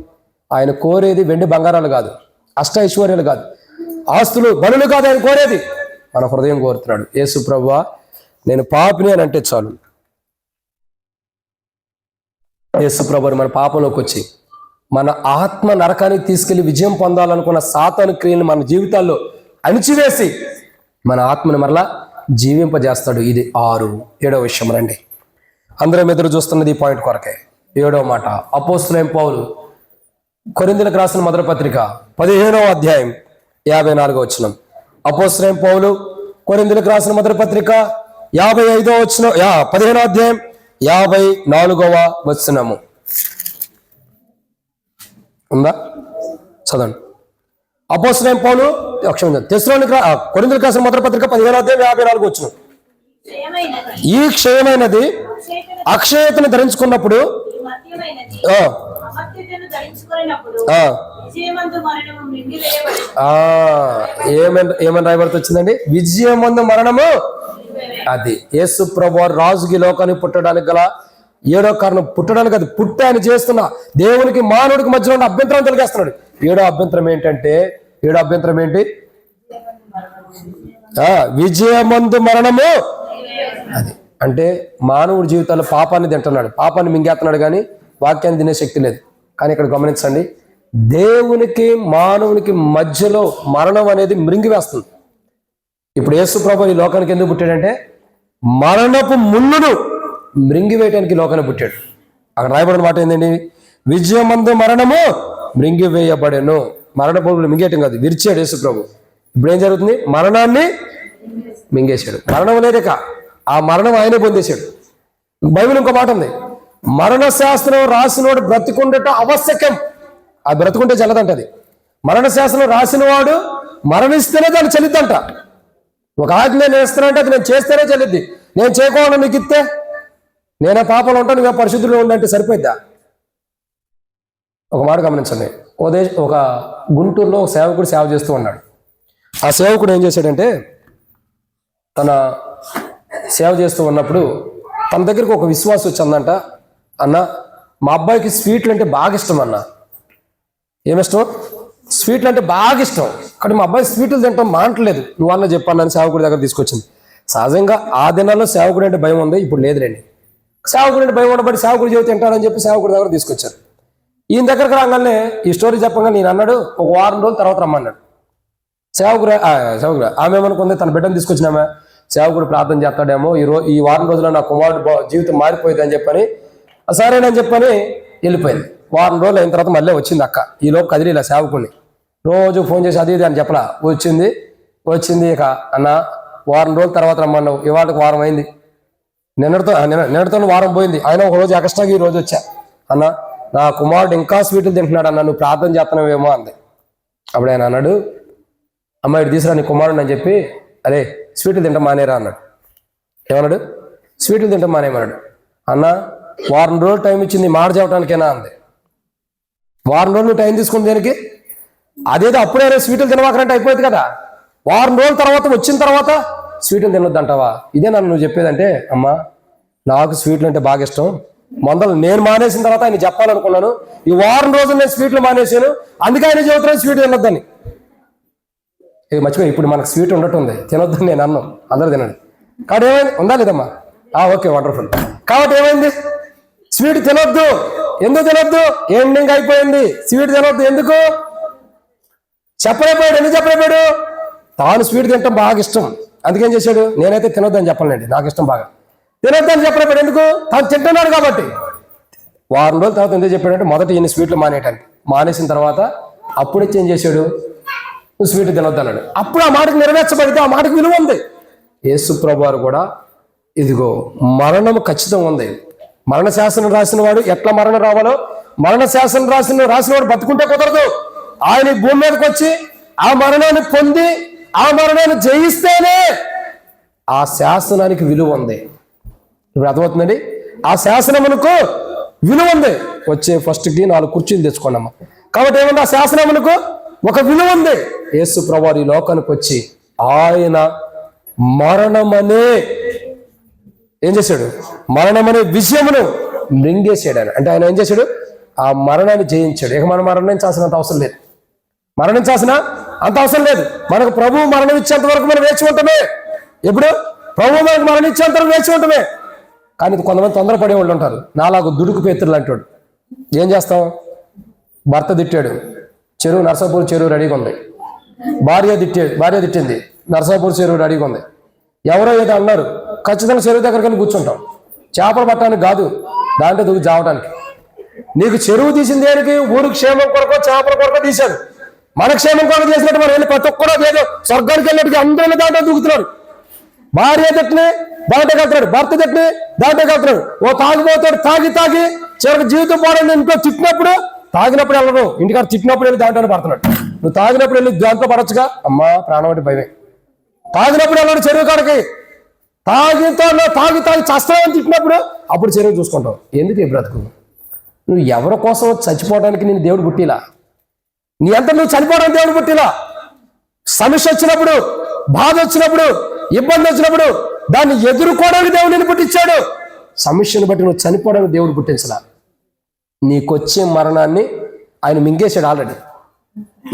ఆయన కోరేది వెండి బంగారాలు కాదు, అష్ట ఐశ్వర్యాలు కాదు, ఆస్తులు బలులు కాదు. ఆయన కోరేది మన హృదయం కోరుతున్నాడు. యేసు ప్రభువా నేను పాపిని అని అంటే చాలు. యేసు ప్రభువు మన పాపంలోకి వచ్చి మన ఆత్మ నరకానికి తీసుకెళ్లి విజయం పొందాలనుకున్న సాతాను క్రియలను మన జీవితాల్లో అణిచివేసి మన ఆత్మను మరలా జీవింపజేస్తాడు. ఇది 6. 7వ విషయం రండి. అందరం ఎదురు చూస్తున్నది ఈ పాయింట్ కొరకే. 7వ మాట, అపోస్తలుడైన పౌలు కొరింథీయులకు రాసిన మొదటి పత్రిక 15వ అధ్యాయం 54వ వచనం. అపోస్తలుడైన పౌలు కొరింథీయులకు రాసిన మొదటి పత్రిక 55వ వచనం, 15వ అధ్యాయం 54వ వచనము ఉందా? చదవండి. అపోస్తలుడైన పౌలు కొరింథీయులకు రాసిన మొదటి పత్రిక 15వ అధ్యాయం 54వ వచనం. ఈ క్షయమైనది అక్షయతను ధరించుకున్నప్పుడు ఏమని రాయబడుతూ వచ్చిందండి? విజయమందు మరణము. అది యేసు ప్రభువు రాజుకి లోకానికి పుట్టడానికి గల 7వ కారణం. పుట్టడానికి అది పుట్టి ఆయన చేస్తున్న దేవునికి మానవుడికి మధ్యలో ఉన్న అభ్యంతరం తొలగేస్తున్నాడు. 7వ అభ్యంతరం ఏంటంటే, 7వ అభ్యంతరం ఏంటి? విజయమందు మరణము. అది అంటే మానవుడి జీవితాల్లో పాపాన్ని తింటున్నాడు, పాపాన్ని మింగేస్తున్నాడు, కానీ వాక్యాన్ని తినే శక్తి లేదు. కానీ ఇక్కడ గమనించండి, దేవునికి మానవునికి మధ్యలో మరణం అనేది మృంగివేస్తుంది. ఇప్పుడు యేసు ప్రభువు ఈ లోకానికి ఎందుకు పుట్టాడంటే మరణపు ముళ్ళును మృంగివేయటానికి లోకానికి పుట్టాడు. అక్కడ రాయబడిన మాట ఏంటండి? విజయమందు మరణము మృంగివేయబడెను. మరణపు మింగేయటం కాదు, విరిచాడు యేసు ప్రభు. ఇప్పుడు ఏం జరుగుతుంది? మరణాన్ని మింగేశాడు. మరణం లేదేక ఆ మరణం ఆయనే పొందేశాడు. బైబిల్ ఇంకో మాట ఉంది, మరణ శాస్త్రం రాసినవాడు బ్రతికుండట ఆవశ్యకం. ఆ బ్రతుకుంటే చెల్లదంటది. మరణ శాస్త్రం రాసినవాడు మరణిస్తేనే దాన్ని చెల్లిద్దంట. ఒక ఆజ్ఞ నేను వేస్తానంటే అది నేను చేస్తేనే చెల్లిద్ది. నేను చేయకుండా నీకు ఇస్తే నేనే పాపలు ఉంటాను, నువ్వే పరిశుద్ధులు ఉండంటే సరిపోయిద్దా? ఒక మాట గమనించండి. ఒక గుంటూరులో ఒక సేవకుడు సేవ చేస్తూ ఉన్నాడు. ఆ సేవకుడు ఏం చేశాడంటే, తన సేవ చేస్తూ ఉన్నప్పుడు తన దగ్గరికి ఒక విశ్వాసం వచ్చిందంట. అన్న, మా అబ్బాయికి స్వీట్లు అంటే బాగా ఇష్టం అన్న. ఏమిష్టం? స్వీట్లు అంటే బాగా ఇష్టం. కానీ మా అబ్బాయి స్వీట్లు తింటాం మానట్లేదు, నువ్వు అన్న చెప్పాను సేవకుడి దగ్గర తీసుకొచ్చింది. సహజంగా ఆ దినాల్లో సేవకుడు అంటే భయం ఉంది, ఇప్పుడు లేదులేండి. సేవకుడు అంటే భయం ఉండబట్టి సేవకుడు చెబుతూ తింటాడని చెప్పి సేవకుడి దగ్గర తీసుకొచ్చారు. ఈయన దగ్గరకు రాగానే ఈ స్టోరీ చెప్పగా నేను అన్నాడు, ఒక వారం రోజుల తర్వాత రమ్మన్నాడు. సేవకుడు ఆమె ఏమనుకుంది, తన బిడ్డను తీసుకొచ్చినామే, సేవకుడు ప్రార్థన చేస్తాడేమో, ఈ వారం రోజుల్లో నా కుమారుడు జీవితం మారిపోయింది అని చెప్పని సరేనని చెప్పని వెళ్ళిపోయింది. వారం రోజులు అయిన తర్వాత మళ్ళీ వచ్చింది అక్క. ఈలోపు కదిలిలా సేవకుడిని రోజు ఫోన్ చేసి అది ఇది అని చెప్పలా. వచ్చింది ఇక అన్న వారం రోజుల తర్వాత రమ్మన్నావు, ఇవాళకి వారం అయింది, నిన్నటితో వారం పోయింది, ఆయన ఒక రోజు ఎక్స్ట్రాగా ఈ రోజు వచ్చా. అన్న నా కుమారుడు ఇంకా స్వీట్లు తింటున్నాడు అన్న, నువ్వు ప్రార్థన చేస్తున్నావేమో అంది. అప్పుడు ఆయన అన్నాడు, అమ్మాయి ఇటు తీసుకురా నీ కుమారుడు అని చెప్పి, అరే స్వీట్లు తింటాం మానేరా అన్నాడు. ఏమన్నాడు? స్వీట్లు తింటాం మానేమన్నాడు. అన్న వారం రోజులు టైం ఇచ్చింది మాట చెప్పడానికేనా అంది. వారం రోజులు టైం తీసుకుని దేనికి? అదేదో అప్పుడే స్వీట్లు తినవాకరంటే అయిపోయింది కదా. వారం రోజుల తర్వాత వచ్చిన తర్వాత స్వీట్లు తినొద్దంటావా? ఇదే నన్ను నువ్వు చెప్పేదంటే, అమ్మా నాకు స్వీట్లు అంటే బాగా ఇష్టం, మొదలు నేను మానేసిన తర్వాత ఆయన చెప్పాలనుకున్నాను, ఈ వారం రోజులు నేను స్వీట్లు మానేసాను, అందుకే ఆయన చెబుతున్నాను స్వీట్ తినొద్దని. ఇది మర్చిపోయి ఇప్పుడు మనకు స్వీట్ ఉండటం ఉంది, తినొద్దని నేను అన్నాను, అందరూ తినండి. కాబట్టి ఏమైంది? ఉందా లేదమ్మా? Okay, wonderful. కాబట్టి ఏమైంది? స్వీట్ తినొద్దు. ఎందుకు తినొద్దు? ఎండింగ్ అయిపోయింది. స్వీట్ తినొద్దు. ఎందుకు చెప్పలేకపోయాడు? ఎందుకు చెప్పలేకపోయాడు? తాను స్వీట్ తినటం బాగా ఇష్టం, అందుకేం చేశాడు? నేనైతే తినొద్దని చెప్పలేండి, నాకు ఇష్టం బాగా. తినొద్దని చెప్పలేకపోయాడు. ఎందుకు? తాను తింటున్నాడు కాబట్టి. వారం రోజుల తర్వాత ఎందుకు చెప్పాడంటే, మొదట ఈయన స్వీట్లు మానేయటానికి. మానేసిన తర్వాత అప్పుడు ఏం చేశాడు? నువ్వు స్వీట్ తినొద్దు అన్నాడు. అప్పుడు ఆ మాటకు నెరవేర్చబడితే ఆ మాటకు విలువ ఉంది. యేసు ప్రభు వారు కూడా ఇదిగో మరణము ఖచ్చితంగా ఉంది. మరణ శాసనం రాసిన వాడు ఎట్లా మరణం రావాలో, మరణ శాసనం రాసిన వాడు బతుకుంటే కుదరదు. ఆయన ఈ భూమి మీదకి వచ్చి ఆ మరణాన్ని పొంది ఆ మరణాన్ని జయిస్తేనే ఆ శాసనానికి విలువ ఉంది. ఇప్పుడు అర్థమవుతుందండి? ఆ శాసనమునకు విలువ ఉంది. వచ్చే ఫస్ట్కి 4 కుర్చీలు తెచ్చుకోండమ్మా. కాబట్టి ఏమన్నా ఆ శాసనమునకు ఒక విలువ ఉంది. యేసు ప్రభువు ఈ లోకానికి వచ్చి ఆయన మరణమనే ఏం చేశాడు? మరణమనే విషయమును మృంగేసాడు. అంటే ఆయన ఏం చేశాడు? ఆ మరణాన్ని జయించాడు. ఇక మనం మరణించాల్సినంత అవసరం లేదు. మరణించాల్సిన అంత అవసరం లేదు. మనకు ప్రభువు మరణం ఇచ్చేంత వరకు మనం వేచి ఉంటామే. ఎప్పుడు? ప్రభువు మనకు మరణించేంత వరకు వేచి ఉంటామే. కానీ కొంతమంది తొందరపడే వాళ్ళు ఉంటారు. నాలాగు దుడుకు పేతులు అంటాడు. ఏం చేస్తాం? భర్త తిట్టాడు, చెరువు నర్సాపూర్ చెరువు రెడీగా ఉంది. భార్య తిట్టింది, నర్సాపూర్ చెరువు రెడీగా ఉంది. ఎవరో ఏదో అన్నారు, ఖచ్చితంగా చెరువు దగ్గరికి వెళ్ళి కూర్చుంటాం. చేపలు పట్టడానికి కాదు, దాంట్లో దూకి జావటానికి. నీకు చెరువు తీసింది దేనికి? ఊరికి క్షేమం కొరకో చేపల కొరకో తీశాడు. మన క్షేమం కొరకు చేసినట్టు మనం వెళ్ళి ప్రతి ఒక్కరో ఏదో స్వర్గానికి వెళ్ళినట్టుగా అందరూ దాంట్లో దూకుతున్నాడు. భార్య తిట్టిని దాంట్లో కలుతున్నాడు, భర్త తిట్టిని దాంట్లో కలుతున్నాడు. ఓ తాగిపోతాడు, తాగి చివరికి జీవితం పోవడం. ఇంట్లో తిట్టినప్పుడు తాగినప్పుడు వెళ్ళరు, ఇంటికాడ తిట్టినప్పుడు వెళ్ళి దాంట్లోనే పడుతున్నాడు. నువ్వు తాగినప్పుడు వెళ్ళి దాంట్లో పడొచ్చుగా? అమ్మా ప్రాణం అంటే భయమే. తాగినప్పుడు వెళ్ళాడు చెరువు కాడికి. తాగి చస్తావని తిట్టినప్పుడు అప్పుడు చెరువు చూసుకుంటావు. ఎందుకు ఈ బ్రతుకు? నువ్వు ఎవరి కోసం చచ్చిపోవడానికి నేను దేవుడు పుట్టిలా? నీ అంతా నువ్వు చనిపోవడానికి దేవుడు పుట్టిలా? సమస్య వచ్చినప్పుడు, బాధ వచ్చినప్పుడు, ఇబ్బంది వచ్చినప్పుడు దాన్ని ఎదుర్కోవడానికి దేవుడు నేను పుట్టించాడు. సమస్యను బట్టి నువ్వు చనిపోవడానికి దేవుడు పుట్టించలా. నీకొచ్చే మరణాన్ని ఆయన మింగేశాడు ఆల్రెడీ.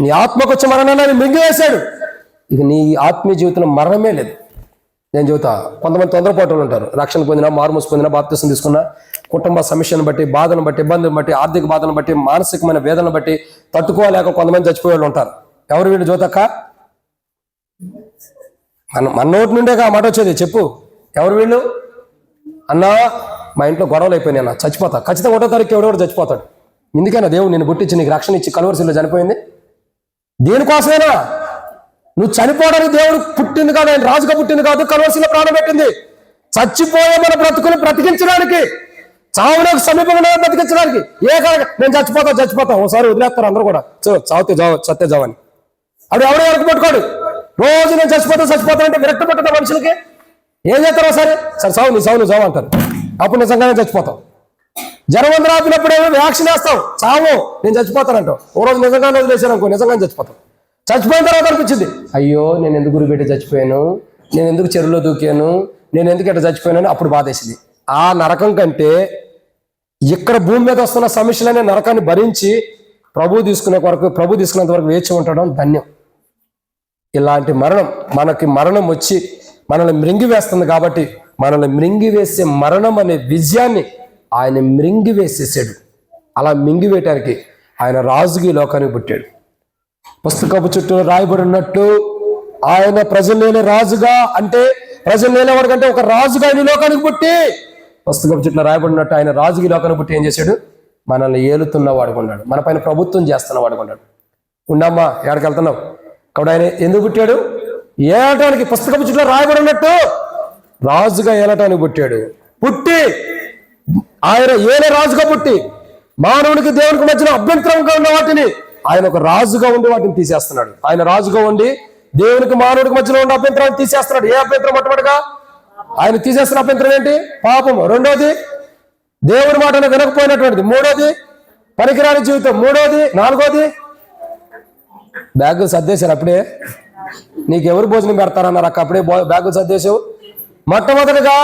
నీ ఆత్మకు వచ్చే మరణాన్ని ఆయన మింగేశాడు. ఇక నీ ఆత్మీయ జీవితంలో మరణమే లేదు. నేను చెబుతా, కొంతమంది తొందరపాటు ఉంటారు. రక్షణ పొందినా, మారుమూసి పొందినా, బాప్తిసం తీసుకున్నా, కుటుంబ సమస్యను బట్టి, బాధను బట్టి, ఇబ్బందులను బట్టి, ఆర్థిక బాధలను బట్టి, మానసికమైన వేదనను బట్టి తట్టుకోలేక కొంతమంది చచ్చిపోయే వాళ్ళు ఉంటారు. ఎవరు వీళ్ళు జ్యోతక్క? మన నోటి నుండే ఆ మాట వచ్చేది. చెప్పు, ఎవరు వీళ్ళు? అన్నా మా ఇంట్లో గొడవలు అయిపోయినాయి అన్న, చచ్చిపోతా. ఖచ్చితంగా 1వ తారీఖు ఎవడెవడు చచ్చిపోతాడు. ఎందుకైనా దేవుడు నేను పుట్టించి నీకు రక్షణ ఇచ్చి కలువరిశిలో చనిపోయింది దేనికోసమేనా? నువ్వు చనిపోవడానికి దేవుడు పుట్టింది కాదు, ఆయన రాజుగా పుట్టింది కాదు, కలువరిశిలో ప్రాణం పెట్టింది. చచ్చిపోయే మన బ్రతుకుని బ్రతికించడానికి, చావులకు సమీపంగా బ్రతికించడానికి. నేను చచ్చిపోతా ఒకసారి వదిలేస్తారు అందరూ కూడా. చస్తే చావని అప్పుడు ఎవడో వరకు పట్టుకోడు. రోజు నేను చచ్చిపోతా అంటే విరక్తి పట్టదా మనుషులకి? ఏం చేస్తారో సరే సావు నువ్వు చావు అంటారు. అప్పుడు నిజంగానే చచ్చిపోతావు. జ్వరం రాపినప్పుడేమో వ్యాక్సిన్ వేస్తావు, చావు నేను చచ్చిపోతానంటావు. ఓ రోజు నిజంగానే వదిలేసాను అనుకో, నిజంగానే చచ్చిపోతావు. చచ్చిపోయిన తర్వాత అనిపించింది, అయ్యో నేను ఎందుకు గురి చచ్చిపోయాను, నేను ఎందుకు చెరువులో దూకాను, నేను ఎందుకు ఎట్లా చచ్చిపోయాను. అప్పుడు బాధేసింది. ఆ నరకం కంటే ఇక్కడ భూమి మీద వస్తున్న సమస్యలనే నరకాన్ని భరించి ప్రభు తీసుకునేంత వరకు వేచి ఉండడం ధన్యం. ఇలాంటి మరణం వచ్చి మనల్ని మృంగివేస్తుంది కాబట్టి మనల్ని మృంగివేసే మరణం అనే విజయాన్ని ఆయన మృంగివేసేసాడు. అలా మింగివేయటానికి ఆయన రాజుకి లోకానికి పుట్టాడు. పుస్తకపు చుట్టూ రాయబడి ఉన్నట్టు ఆయన ప్రజలు లేని రాజుగా, అంటే ప్రజలు లేనివాడు కంటే ఒక రాజుగా ఆయన లోకానికి పుట్టి, పుస్తకపు చుట్టూ రాయబడినట్టు ఆయన రాజుకి లోకానికి పుట్టి ఏం చేశాడు? మనల్ని ఏలుతున్న వాడుకున్నాడు, మన పైన ప్రభుత్వం చేస్తున్న వాడుకున్నాడు. ఉండమ్మా ఎక్కడికి వెళ్తున్నావు? కాబట్టి ఆయన ఎందుకు పుట్టాడు? ఏలటానికి. పుస్తకపు చుట్టూ రాయబడి ఉన్నట్టు రాజుగా ఏలటానికి పుట్టాడు. పుట్టి ఆయన ఏలే రాజుగా పుట్టి మానవునికి దేవునికి మధ్యన అభ్యంతరంగా ఉన్న వాటిని ఆయన ఒక రాజుగా ఉండి వాటిని తీసేస్తున్నాడు. ఆయన రాజుగా ఉండి దేవునికి మానవుడికి మధ్యలో ఉన్న అభ్యంతరాన్ని తీసేస్తున్నాడు. ఏ అభ్యంతరం? మొట్టమొదటిగా ఆయన తీసేస్తున్న అభ్యంతరం ఏంటి? పాపం. రెండోది దేవుని మాటను వినకపోయినటువంటిది. మూడోది పనికిరాని జీవితం. మూడోది. నాలుగోది బ్యాగులు సర్దేశారు. అప్పుడే నీకెవరు భోజనం పెడతారన్నారు అక్క, అప్పుడే బ్యాగులు సర్దేశావు. మొట్టమొదటిగా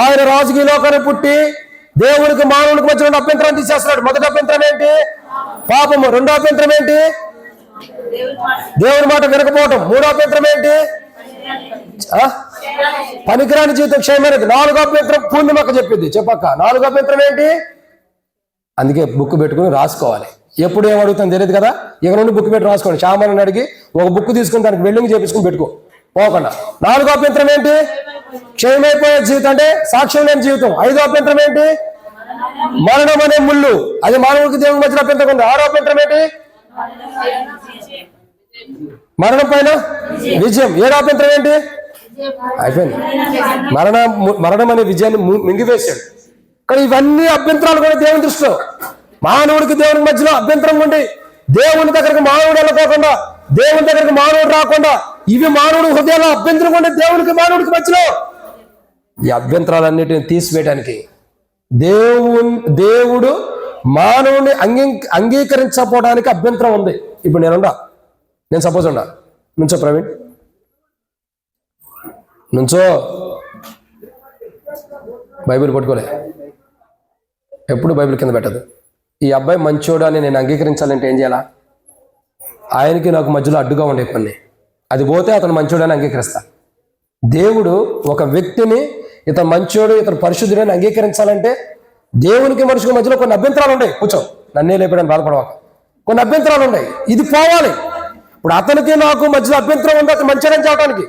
ఆయన రాజుకి లోకాన్ని పుట్టి దేవునికి మానవునికి మధ్య అభ్యంతరం తీసేస్తున్నాడు. మొదటి అభ్యంతరం ఏంటి? పాపము. రెండో అభ్యంతరం ఏంటి? దేవుని మాట వినకపోవటం. మూడో అభ్యంతరం ఏంటి? పనికిరాని జీవితం క్షయమైనది. 4వ అభ్యంతరం పూర్ణిమక్క చెప్పింది. చెప్పక్క 4వ అభ్యంతరం ఏంటి? అందుకే బుక్ పెట్టుకుని రాసుకోవాలి. ఎప్పుడు ఏమడుగుతాను తెలియదు కదా, ఇక నుండి బుక్ పెట్టి రాసుకోండి. శ్యామని అడిగి ఒక బుక్ తీసుకుని దానికి వెల్డింగ్ చేపించుకుని పెట్టుకో పోకుండా. 4వ అభ్యంతరం ఏంటి? క్షయమైపోయే జీవితం అంటే సాక్ష్యం లేని జీవితం. 5వ అభ్యంతరం ఏంటి? మరణం అనే ముళ్ళు. అది మానవుడికి దేవుని మధ్యలో అభ్యంతరం ఉంది. 6వ అభ్యంతరం ఏంటి? మరణం పైన విజయం. 7వ అభ్యంతరం ఏంటి? అయిపోయింది. మరణం అనే విజయాన్ని మింగివేశాడు. కానీ ఇవన్నీ అభ్యంతరాలు కూడా దేవుని దృష్టిలో. మానవుడికి దేవుని మధ్యలో అభ్యంతరం ఉండి దేవుని దగ్గరికి మానవుడు వెళ్ళకోకుండా, దేవుని దగ్గరికి మానవుడు రాకుండా, ఇవి మానవుడి హృదయాల్లో అభ్యంతరం ఉండి దేవునికి మానవుడికి మధ్యలో ఈ అభ్యంతరాలన్నిటిని తీసివేయడానికి దేవుడు మానవుని అంగీకరించకపోవడానికి అభ్యంతరం ఉంది. ఇప్పుడు నేను సపోజ్ ఉండా నుంచో, ప్రవీణ్ నుంచో, బైబిల్ పట్టుకోలే, ఎప్పుడు బైబిల్ కింద పెట్టదు. ఈ అబ్బాయి మంచోడు అని నేను అంగీకరించాలంటే ఏం చేయాలా? ఆయనకి నాకు మధ్యలో అడ్డుగా ఉండే కొన్ని, అది పోతే అతను మంచోడు అని అంగీకరిస్తా. దేవుడు ఒక వ్యక్తిని ఇతను మంచోడు, ఇతను పరిశుద్ధుడు అని అంగీకరించాలంటే దేవునికి మనుషుల మధ్యలో కొన్ని అభ్యంతరాలు ఉన్నాయి. కూర్చో, నన్నే లేపడని బాధపడవాక. కొన్ని అభ్యంతరాలు ఉన్నాయి, ఇది పోవాలి. ఇప్పుడు అతనికి నాకు మధ్యలో అభ్యంతరం ఉంది అతను మంచోడని చెప్పడానికి,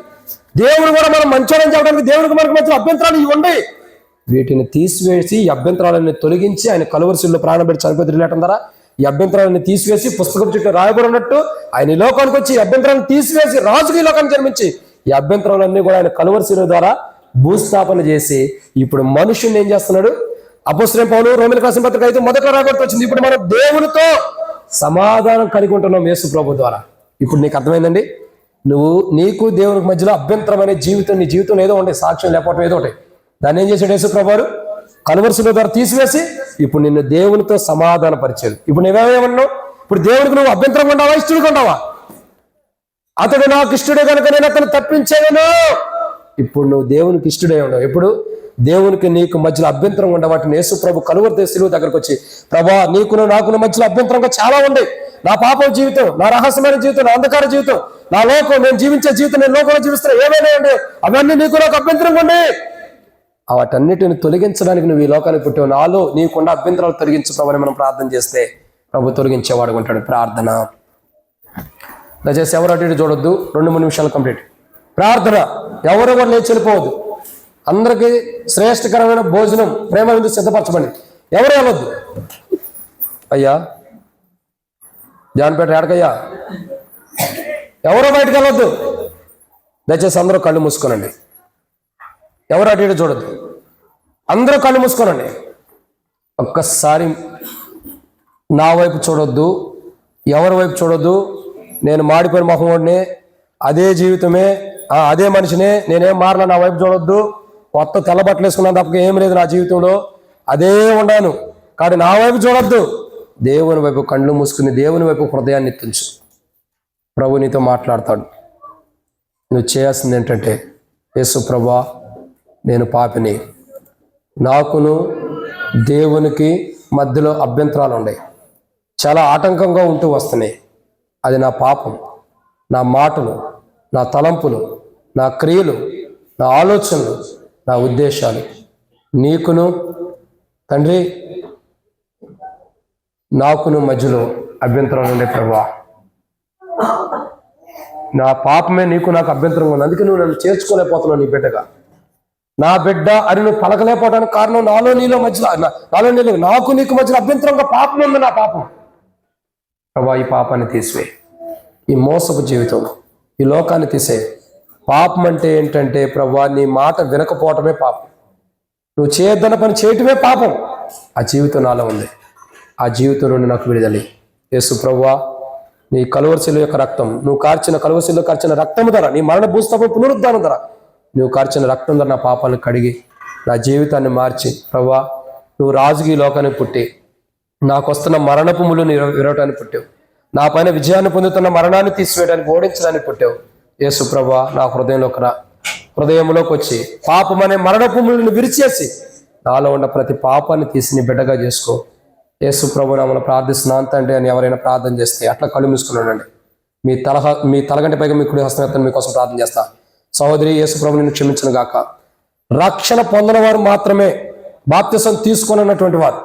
దేవుడు కూడా మనం మంచోడని చెప్పడానికి దేవునికి మనకు మధ్యలో అభ్యంతరాలు ఇవి ఉన్నాయి. వీటిని తీసివేసి ఈ అభ్యంతరాలను తొలగించి ఆయన కలువరిశిల్లో ప్రాణం పెట్టి చనిపోయి రిలేటం ద్వారా ఈ అభ్యంతరాలను తీసివేసి పుస్తకం చుట్టూ రాయబడి ఉన్నట్టు ఆయన ఈ లోకానికి వచ్చి ఈ అభ్యంతరాలను తీసివేసి రాజుకి ఈ లోకాన్ని జన్మించి ఈ అభ్యంతరాలన్నీ కూడా ఆయన కలువరిశిల ద్వారా భూస్థాపన చేసి ఇప్పుడు మనుషుని ఏం చేస్తున్నాడు? అపోస్తలుడైన పౌలు రోమీయులకు రాసిన పత్రిక 5 మొదట్లో రాబడుతూ వచ్చింది. ఇప్పుడు మనం దేవునితో సమాధానం కలిగి ఉంటున్నాం యేసు ప్రభు ద్వారా. ఇప్పుడు నీకు అర్థమైందండి? నీకు దేవునికి మధ్యలో అభ్యంతరం అనే జీవితం, నీ జీవితంలో ఏదో ఉంటాయి, సాక్ష్యం లేకపోవడం ఏదో ఉంటాయి. దాన్ని ఏం చేశాడు యేసు ప్రభు వారు? కలువరిశిల ద్వారా తీసివేసి ఇప్పుడు నిన్ను దేవునితో సమాధాన పరిచాడు. ఇప్పుడు నువ్వేమన్నావు? ఇప్పుడు దేవునికి నువ్వు అభ్యంతరంగా ఉంటావా, ఇష్టడుగా ఉంటావా? అతడు నాకు ఇష్టడే కనుక నేను అతను తప్పించేయను. ఇప్పుడు నువ్వు దేవునికి ఇష్టడే ఉండవు. ఎప్పుడు దేవునికి నీకు మధ్యలో అభ్యంతరం ఉండే వాటిని యేసు ప్రభు కలువరి శిలువ దగ్గరకు వచ్చి, ప్రభా నీకును నాకును మధ్యలో అభ్యంతరంగా చాలా ఉంది. నా పాపం జీవితం, నా రహస్యమైన జీవితం, నా అంధకార జీవితం, నా లోకం, నేను జీవించే జీవితం, నేను లోకంలో జీవిస్తున్నా ఏమైనా ఉండే అవన్నీ నీకు నాకు అభ్యంతరంగా ఉండే. వాటన్నిటిని తొలగించడానికి నువ్వు ఈ లోకానికి పుట్టావు. నాలో నీకున్న అభ్యంతరాలు తొలగించు ప్రభు అని మనం ప్రార్థన చేస్తే ప్రభు తొలగించేవాడు ఉంటాడు. ప్రార్థన దయచేసి ఎవరు అటు ఇటు చూడొద్దు. 2-3 నిమిషాలు కంప్లీట్ ప్రార్థన. ఎవరు కూడా లేచి వెళ్ళిపోవద్దు. అందరికీ శ్రేష్టకరమైన భోజనం ప్రేమ విందు సిద్ధపరచబడి ఎవరు వెళ్ళొద్దు. అయ్యా జాన్పేట ఏడకయ్యా ఎవరో బయటకు వెళ్ళొద్దు. దయచేసి అందరూ కళ్ళు మూసుకోనండి. ఎవరు అటు ఇటు చూడొద్దు. అందరూ కళ్ళు మూసుకోనండి. ఒక్కసారి నా వైపు చూడొద్దు, ఎవరి వైపు చూడొద్దు. నేను మాడిపోయిన మొహం వాడిని, అదే జీవితమే, అదే మనిషినే, నేనేం మారలా. నా వైపు చూడొద్దు. కొత్త తెల్లబట్టలు వేసుకున్నాను తప్ప ఏం లేదు నా జీవితంలో, అదే ఉన్నాను. కానీ నా వైపు చూడొద్దు. దేవుని వైపు కళ్ళు మూసుకుని దేవుని వైపు హృదయాన్ని ఎత్తించు. ప్రభు నీతో మాట్లాడతాడు. నువ్వు చేయాల్సింది ఏంటంటే, యేసు ప్రభువా నేను పాపిని, నాకును దేవునికి మధ్యలో అభ్యంతరాలు ఉన్నాయి, చాలా ఆటంకంగా ఉంటూ వస్తున్నాయి. అది నా పాపం, నా మాటలు, నా తలంపులు, నా క్రియలు, నా ఆలోచనలు, నా ఉద్దేశాలు. నీకును తండ్రి నాకును మధ్యలో అభ్యంతరాలు ఉండే ప్రభువా, నా పాపమే నీకు నాకు అభ్యంతరంగా ఉంది. అందుకే నువ్వు నన్ను చేర్చుకోలేకపోతున్నావు నీ బిడ్డగా. నా బిడ్డ అని నువ్వు పలకలేకపోవడానికి కారణం నాలో నీలో మధ్యలో నాకు నీకు మధ్యలో అభ్యంతరంగా పాపం ఉంది. నా పాపం ప్రభా, ఈ పాపాన్ని తీసివే. ఈ మోసపు జీవితం, ఈ లోకాన్ని తీసే. పాపం అంటే ఏంటంటే ప్రభా, నీ మాట వినకపోవటమే పాపం. నువ్వు చేయొద్దన్న పని చేయటమే పాపం. ఆ జీవితం నాలో ఉంది. ఆ జీవితం నుండి నాకు విడుదల. యేసు ప్రభువా, నీ కలువరిశిల యొక్క రక్తం, నువ్వు కార్చిన కలువరిశిలో కార్చిన రక్తం ధర, నీ మరణ భూస్థాపన పునరుద్ధానం ధర, నువ్వు కార్చిన రక్తం ధర నా పాపాలను కడిగి నా జీవితాన్ని మార్చి ప్రభువా, నువ్వు రాజుకి లోకానికి పుట్టి నాకు వస్తున్న మరణపు ముళ్ళుని విరవటానికి పుట్టావు. నా పైన విజయాన్ని పొందుతున్న మరణాన్ని తీసివేయడానికి, ఓడించడానికి పుట్టావు. యేసు ప్రభువా, నా హృదయంలోకి రా. హృదయంలోకి వచ్చి పాపం అనే మరణపు ముళ్ళుని విరిచేసి నాలో ఉన్న ప్రతి పాపాన్ని తీసి నీ బిడ్డగా చేసుకో. యేసు ప్రభు నామమున ప్రార్థిస్తున్నాను తండ్రి అని ఎవరైనా ప్రార్థన చేస్తే అట్లా కళ్ళు మూసుకుని ఉండండి. మీ తలగంటి పైగా మీ కుడి హస్తం ఎత్తని మీకోసం ప్రార్థన చేస్తా. సహోదరి, యేసు ప్రభు నిన్ను క్షమించును గాక. రక్షణ పొందిన వారు మాత్రమే బాప్తిసం తీసుకున్నటువంటి వారు.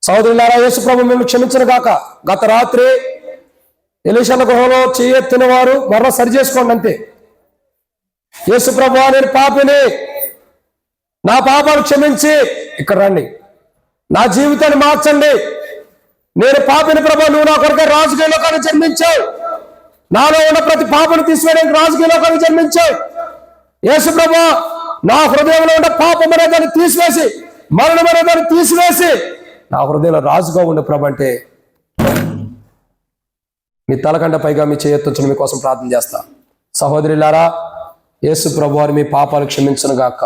సహోదరులారా, యేసు ప్రభు మిమ్మల్ని క్షమించును గాక. గత రాత్రి ఎలీషా గృహంలో చేయెత్తిన వారు మరలా సరి చేసుకోండి అంతే. యేసు ప్రభు, నేను పాపిని, నా పాపాలు క్షమించి ఇక్కడ రండి, నా జీవితాన్ని మార్చండి. నేను పాపిని ప్రభు, నువ్వు నా కొరకే రాజకీయ లోకాన్ని జన్మించావు, నాలో ఉన్న ప్రతి పాపను తీసివేయడానికి రాజకీయ లోకాన్ని జన్మించావు. యేసు ప్రభు, నా హృదయంలో ఉన్న పాపం అనే దాన్ని తీసివేసి, మరణం అనే దాన్ని తీసివేసి నా హృదయంలో రాజుగా ఉండే ప్రభు అంటే మీ తలకండ పైగా మీ చేయొత్తుంచుని మీకోసం ప్రార్థన చేస్తా. సహోదరులారా, యేసు ప్రభు వారు మీ పాపాలు క్షమించును గాక.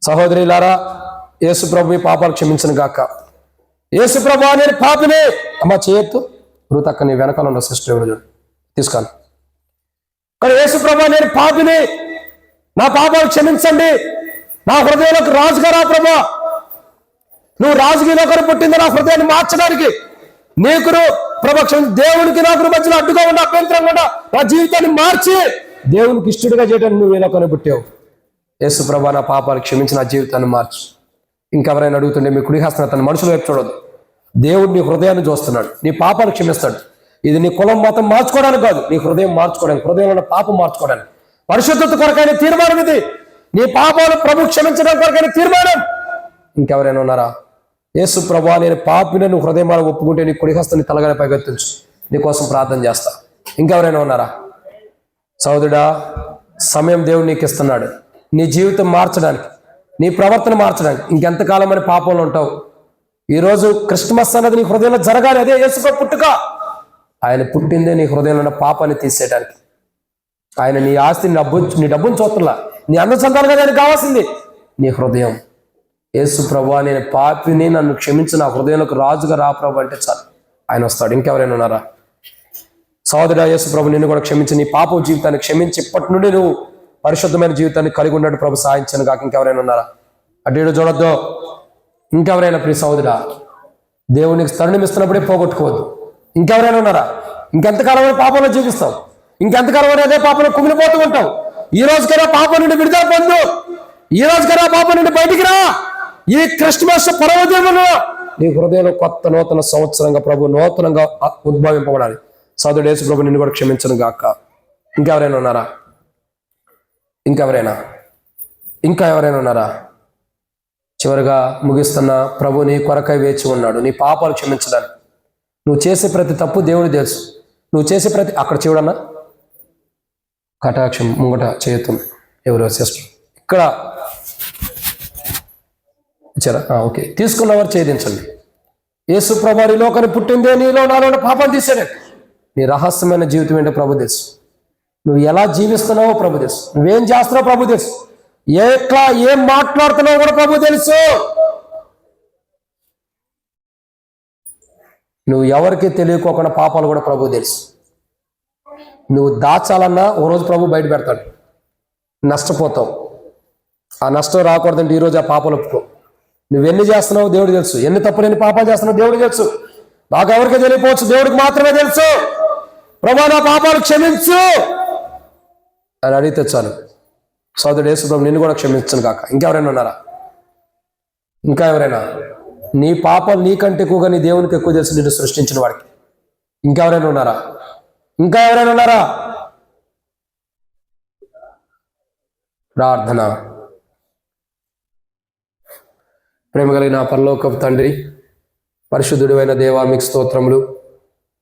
సహోదరులారా, యేసు ప్రభు మీ పాపాలు క్షమించును గాక. యేసు ప్రభు, నేను పాపిని. అమ్మ చేయొత్తు, రూతక్క నీ వెనకాల ఉన్న సిస్టర్ ఎవరు చూడు, తీసుకోను. కానీ యేసు ప్రభు, నేను పాపిని, నా పాపాలు క్షమించండి, నా హృదయంలోకి రాజుగా రా ప్రభా. నువ్వు రాజకీయంలో పుట్టింది నా హృదయాన్ని మార్చడానికి. నీకును ప్రభా దేవునికి నాకు మధ్యలో అడ్డుగా ఉండ, అభ్యంతరంగా ఉండ, నా జీవితాన్ని మార్చి దేవునికి ఇష్టడుగా చేయడానికి నువ్వు ఏలోకనే పుట్టావు. యేసు ప్రభా, నా పాపాలు క్షమించి నా జీవితాన్ని మార్చు. ఇంకెవరైనా అడుగుతుంటే మీ కుడి హస్తం తన మనుషుల వైపు చూడదు. దేవుడు నీ హృదయాన్ని చూస్తున్నాడు, నీ పాపాలు క్షమిస్తాడు. ఇది నీ కులం మతం మార్చుకోవడానికి కాదు, నీ హృదయం మార్చుకోవడానికి, హృదయంలో ఉన్న పాపం మార్చుకోవడానికి. పరిశుద్ధత కొరకైన తీర్మానం ఇది. నీ పాపాలు ప్రభు క్షమించడం కొరకైన తీర్మానం. ఇంకెవరైనా ఉన్నారా? యేసు ప్రభా, నేను పాపిని, నువ్వు హృదయం ఒప్పుకుంటే నీ కుడి హస్తాన్ని తలగానే పైకెత్తించు, నీకోసం ప్రార్థన చేస్తా. ఇంకెవరైనా ఉన్నారా? సోదరుడా, సమయం దేవుడు నీకు ఇస్తున్నాడు నీ జీవితం మార్చడానికి, నీ ప్రవర్తన మార్చడానికి. ఇంకెంతకాలం అని పాపంలో ఉంటావు? ఈరోజు క్రిస్మస్ అన్నది నీ హృదయంలో జరగాలి. అదే యేసు పుట్టుక. ఆయన పుట్టిందే నీ హృదయంలో ఉన్న పాపాన్ని తీసేయడానికి. ఆయన నీ ఆస్తిని నీ డబ్బుని చూస్తున్నా, నీ అన్నసంతానంగా దానికి కావాల్సింది నీ హృదయం. యేసు ప్రభువా, నేను పాపిని, నన్ను క్షమించి నా హృదయంలోకి రాజుగా రా ప్రభు అంటే చాలు, ఆయన వస్తాడు. ఇంకెవరైనా ఉన్నారా? సహోదరుడా, యేసు ప్రభు నిన్ను కూడా క్షమించి నీ పాప జీవితాన్ని క్షమించి ఇప్పటి నుండి నువ్వు పరిశుద్ధమైన జీవితాన్ని కలిగి ఉన్నట్టు ప్రభు సాధించను కాక. ఇంకెవరైనా ఉన్నారా? అటు ఇటు చూడొద్దు. ఇంకెవరైనా? ప్రియ సహోదరుడా, దేవునికి తరుణం ఇస్తున్నప్పుడే పోగొట్టుకోవద్దు. ఇంకెవరైనా ఉన్నారా? ఇంకెంతకాలం పాపంలో జీవిస్తావు? ఇంకెంతకాలం అదే పాపంలో కుమిలిపోతూ ఉంటావు? ఈ రోజుకైనా పాపం నుండి విడుదల పొందు. ఈ రోజుకైనా పాపం నుండి బయటికి రా. ఈ క్రిస్మస్ పర్వదినంలో నీ హృదయంలో కొత్త నూతన సంవత్సరంగా ప్రభు నూతనంగా ఉద్భవింపబడాలి. సోదరుడు యేసు ప్రభు నిన్ను కూడా క్షమించను గాక. ఇంకెవరైనా ఉన్నారా? ఇంకా ఎవరైనా ఉన్నారా? చివరిగా ముగిస్తున్న, ప్రభు నీ కొరకై వేచి ఉన్నాడు నీ పాపాలు క్షమించడానికి. నువ్వు చేసే ప్రతి తప్పు దేవుడు తెలుసు. నువ్వు చేసే ప్రతి, అక్కడ చూడన్నా కటాక్షం ముంగట చేయొత్తుంది ఎవరో సిస్టర్ ఇక్కడ ఇచ్చారా? ఓకే, తీసుకున్నవారు ఛేదించండి. యేసు ప్రభు ఈ లోకాన్ని పుట్టిందే నీలో నాలో పాపం తీసేదే. నీ రహస్యమైన జీవితం ఏంటో ప్రభు తెలుసు. నువ్వు ఎలా జీవిస్తున్నావో ప్రభు తెలుసు. నువ్వేం చేస్తున్నావో ప్రభు తెలుసు. ఏం మాట్లాడుతున్నావో కూడా ప్రభు తెలుసు. నువ్వు ఎవరికి తెలియకోకుండా పాపాలు కూడా ప్రభు తెలుసు. నువ్వు దాచాలన్నా ఓ రోజు ప్రభు బయట పెడతాడు, నష్టపోతావు. ఆ నష్టం రాకూడదంటే ఈరోజు ఆ పాపాలు ఒప్పుకో. నువ్వెన్ని చేస్తున్నావు దేవుడు తెలుసు, ఎన్ని తప్పులు ఎన్ని పాపాలు చేస్తున్నావు దేవుడు తెలుసు. నాకు ఎవరికి తెలియకపోవచ్చు, దేవుడికి మాత్రమే తెలుసు. ప్రభు నా పాపాలు క్షమించు అని అడిగితే చాలు. సోదరుడు యేసు ప్రభు నిన్ను కూడా క్షమించను కాక. ఇంకెవరైనా ఉన్నారా? ఇంకా ఎవరైనా? నీ పాపాలు నీకంటే ఎక్కువగా నీ దేవునికి ఎక్కువ తెలుసు, నిన్ను సృష్టించిన వాడికి. ఇంకెవరైనా ఉన్నారా? ప్రార్థన. ప్రేమ కలిగిన పరలోకపు తండ్రి, పరిశుద్ధుడు అయిన దేవా, మీకు స్తోత్రములు.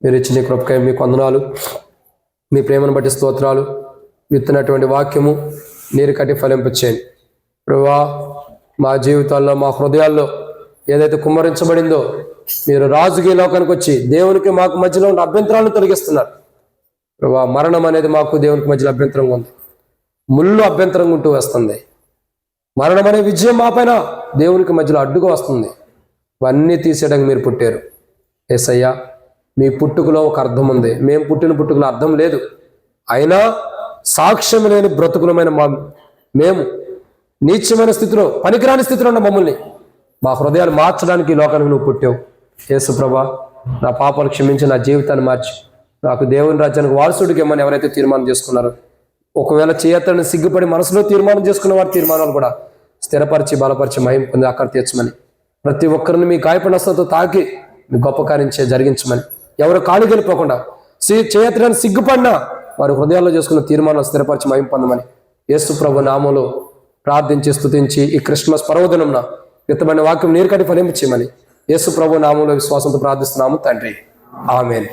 మీరు ఇచ్చిన కృపకై మీకు వందనాలు. మీ ప్రేమను బట్టి స్తోత్రాలు. విత్తినటువంటి వాక్యము నీరు కట్టి ఫలింపచేయండి ప్రభువా. మా జీవితాల్లో, మా హృదయాల్లో ఏదైతే కుమ్మరించబడిందో, మీరు రాజుకి లోకానికి వచ్చి దేవునికి మాకు మధ్యలో ఉన్న అభ్యంతరాలను తొలగిస్తున్నారు ప్రభువా. మరణం అనేది మాకు దేవునికి మధ్యలో అభ్యంతరంగా ఉంది, ముళ్ళు అభ్యంతరంగా ఉంటూ వస్తుంది. మరణం అనే విజయం మా పైన దేవునికి మధ్యలో అడ్డుగా వస్తుంది. ఇవన్నీ తీసేయడానికి మీరు పుట్టారు యేసయ్యా. మీ పుట్టుకలో ఒక అర్థం ఉంది, మేము పుట్టిన పుట్టుకలో అర్థం లేదు. అయినా సాక్ష్యం లేని బ్రతుకులమైన మేము నీచమైన స్థితిలో, పనికిరాని స్థితిలో ఉన్న మమ్మల్ని, మా హృదయాలు మార్చడానికి ఈ లోకానికి నువ్వు పుట్టావు యేసు ప్రభా. నా పాపాలు క్షమించి నా జీవితాన్ని మార్చి నాకు దేవుని రాజ్యానికి వారసుడికి ఇమ్మని ఎవరైతే తీర్మానం చేసుకున్నారో ఒకవేళ చేయతని సిగ్గుపడి మనసులో తీర్మానం చేసుకున్న వారి తీర్మానాలు కూడా స్థిరపరిచి బలపరిచి మహిమ పొంది అక్కడ తీర్చమని, ప్రతి ఒక్కరిని మీ గాయపడినతో తాకి మీ గొప్ప కార్యం జరిగించమని, ఎవరు ఖాళీ వెళ్ళిపోకుండా చేయతని సిగ్గుపడినా వారి హృదయాల్లో చేసుకున్న తీర్మానాలు స్థిరపరిచి మహిమ పొందమని యేసు ప్రభు నామములో ప్రార్థించి స్తుతించి ఈ క్రిస్మస్ పర్వదినంన విత్తమైన వాక్యం నీరు కట్టి ఫలింపచేయమని యేసు ప్రభు నామములో విశ్వాసంతో ప్రార్థిస్తున్నాము తండ్రి. ఆమేన్.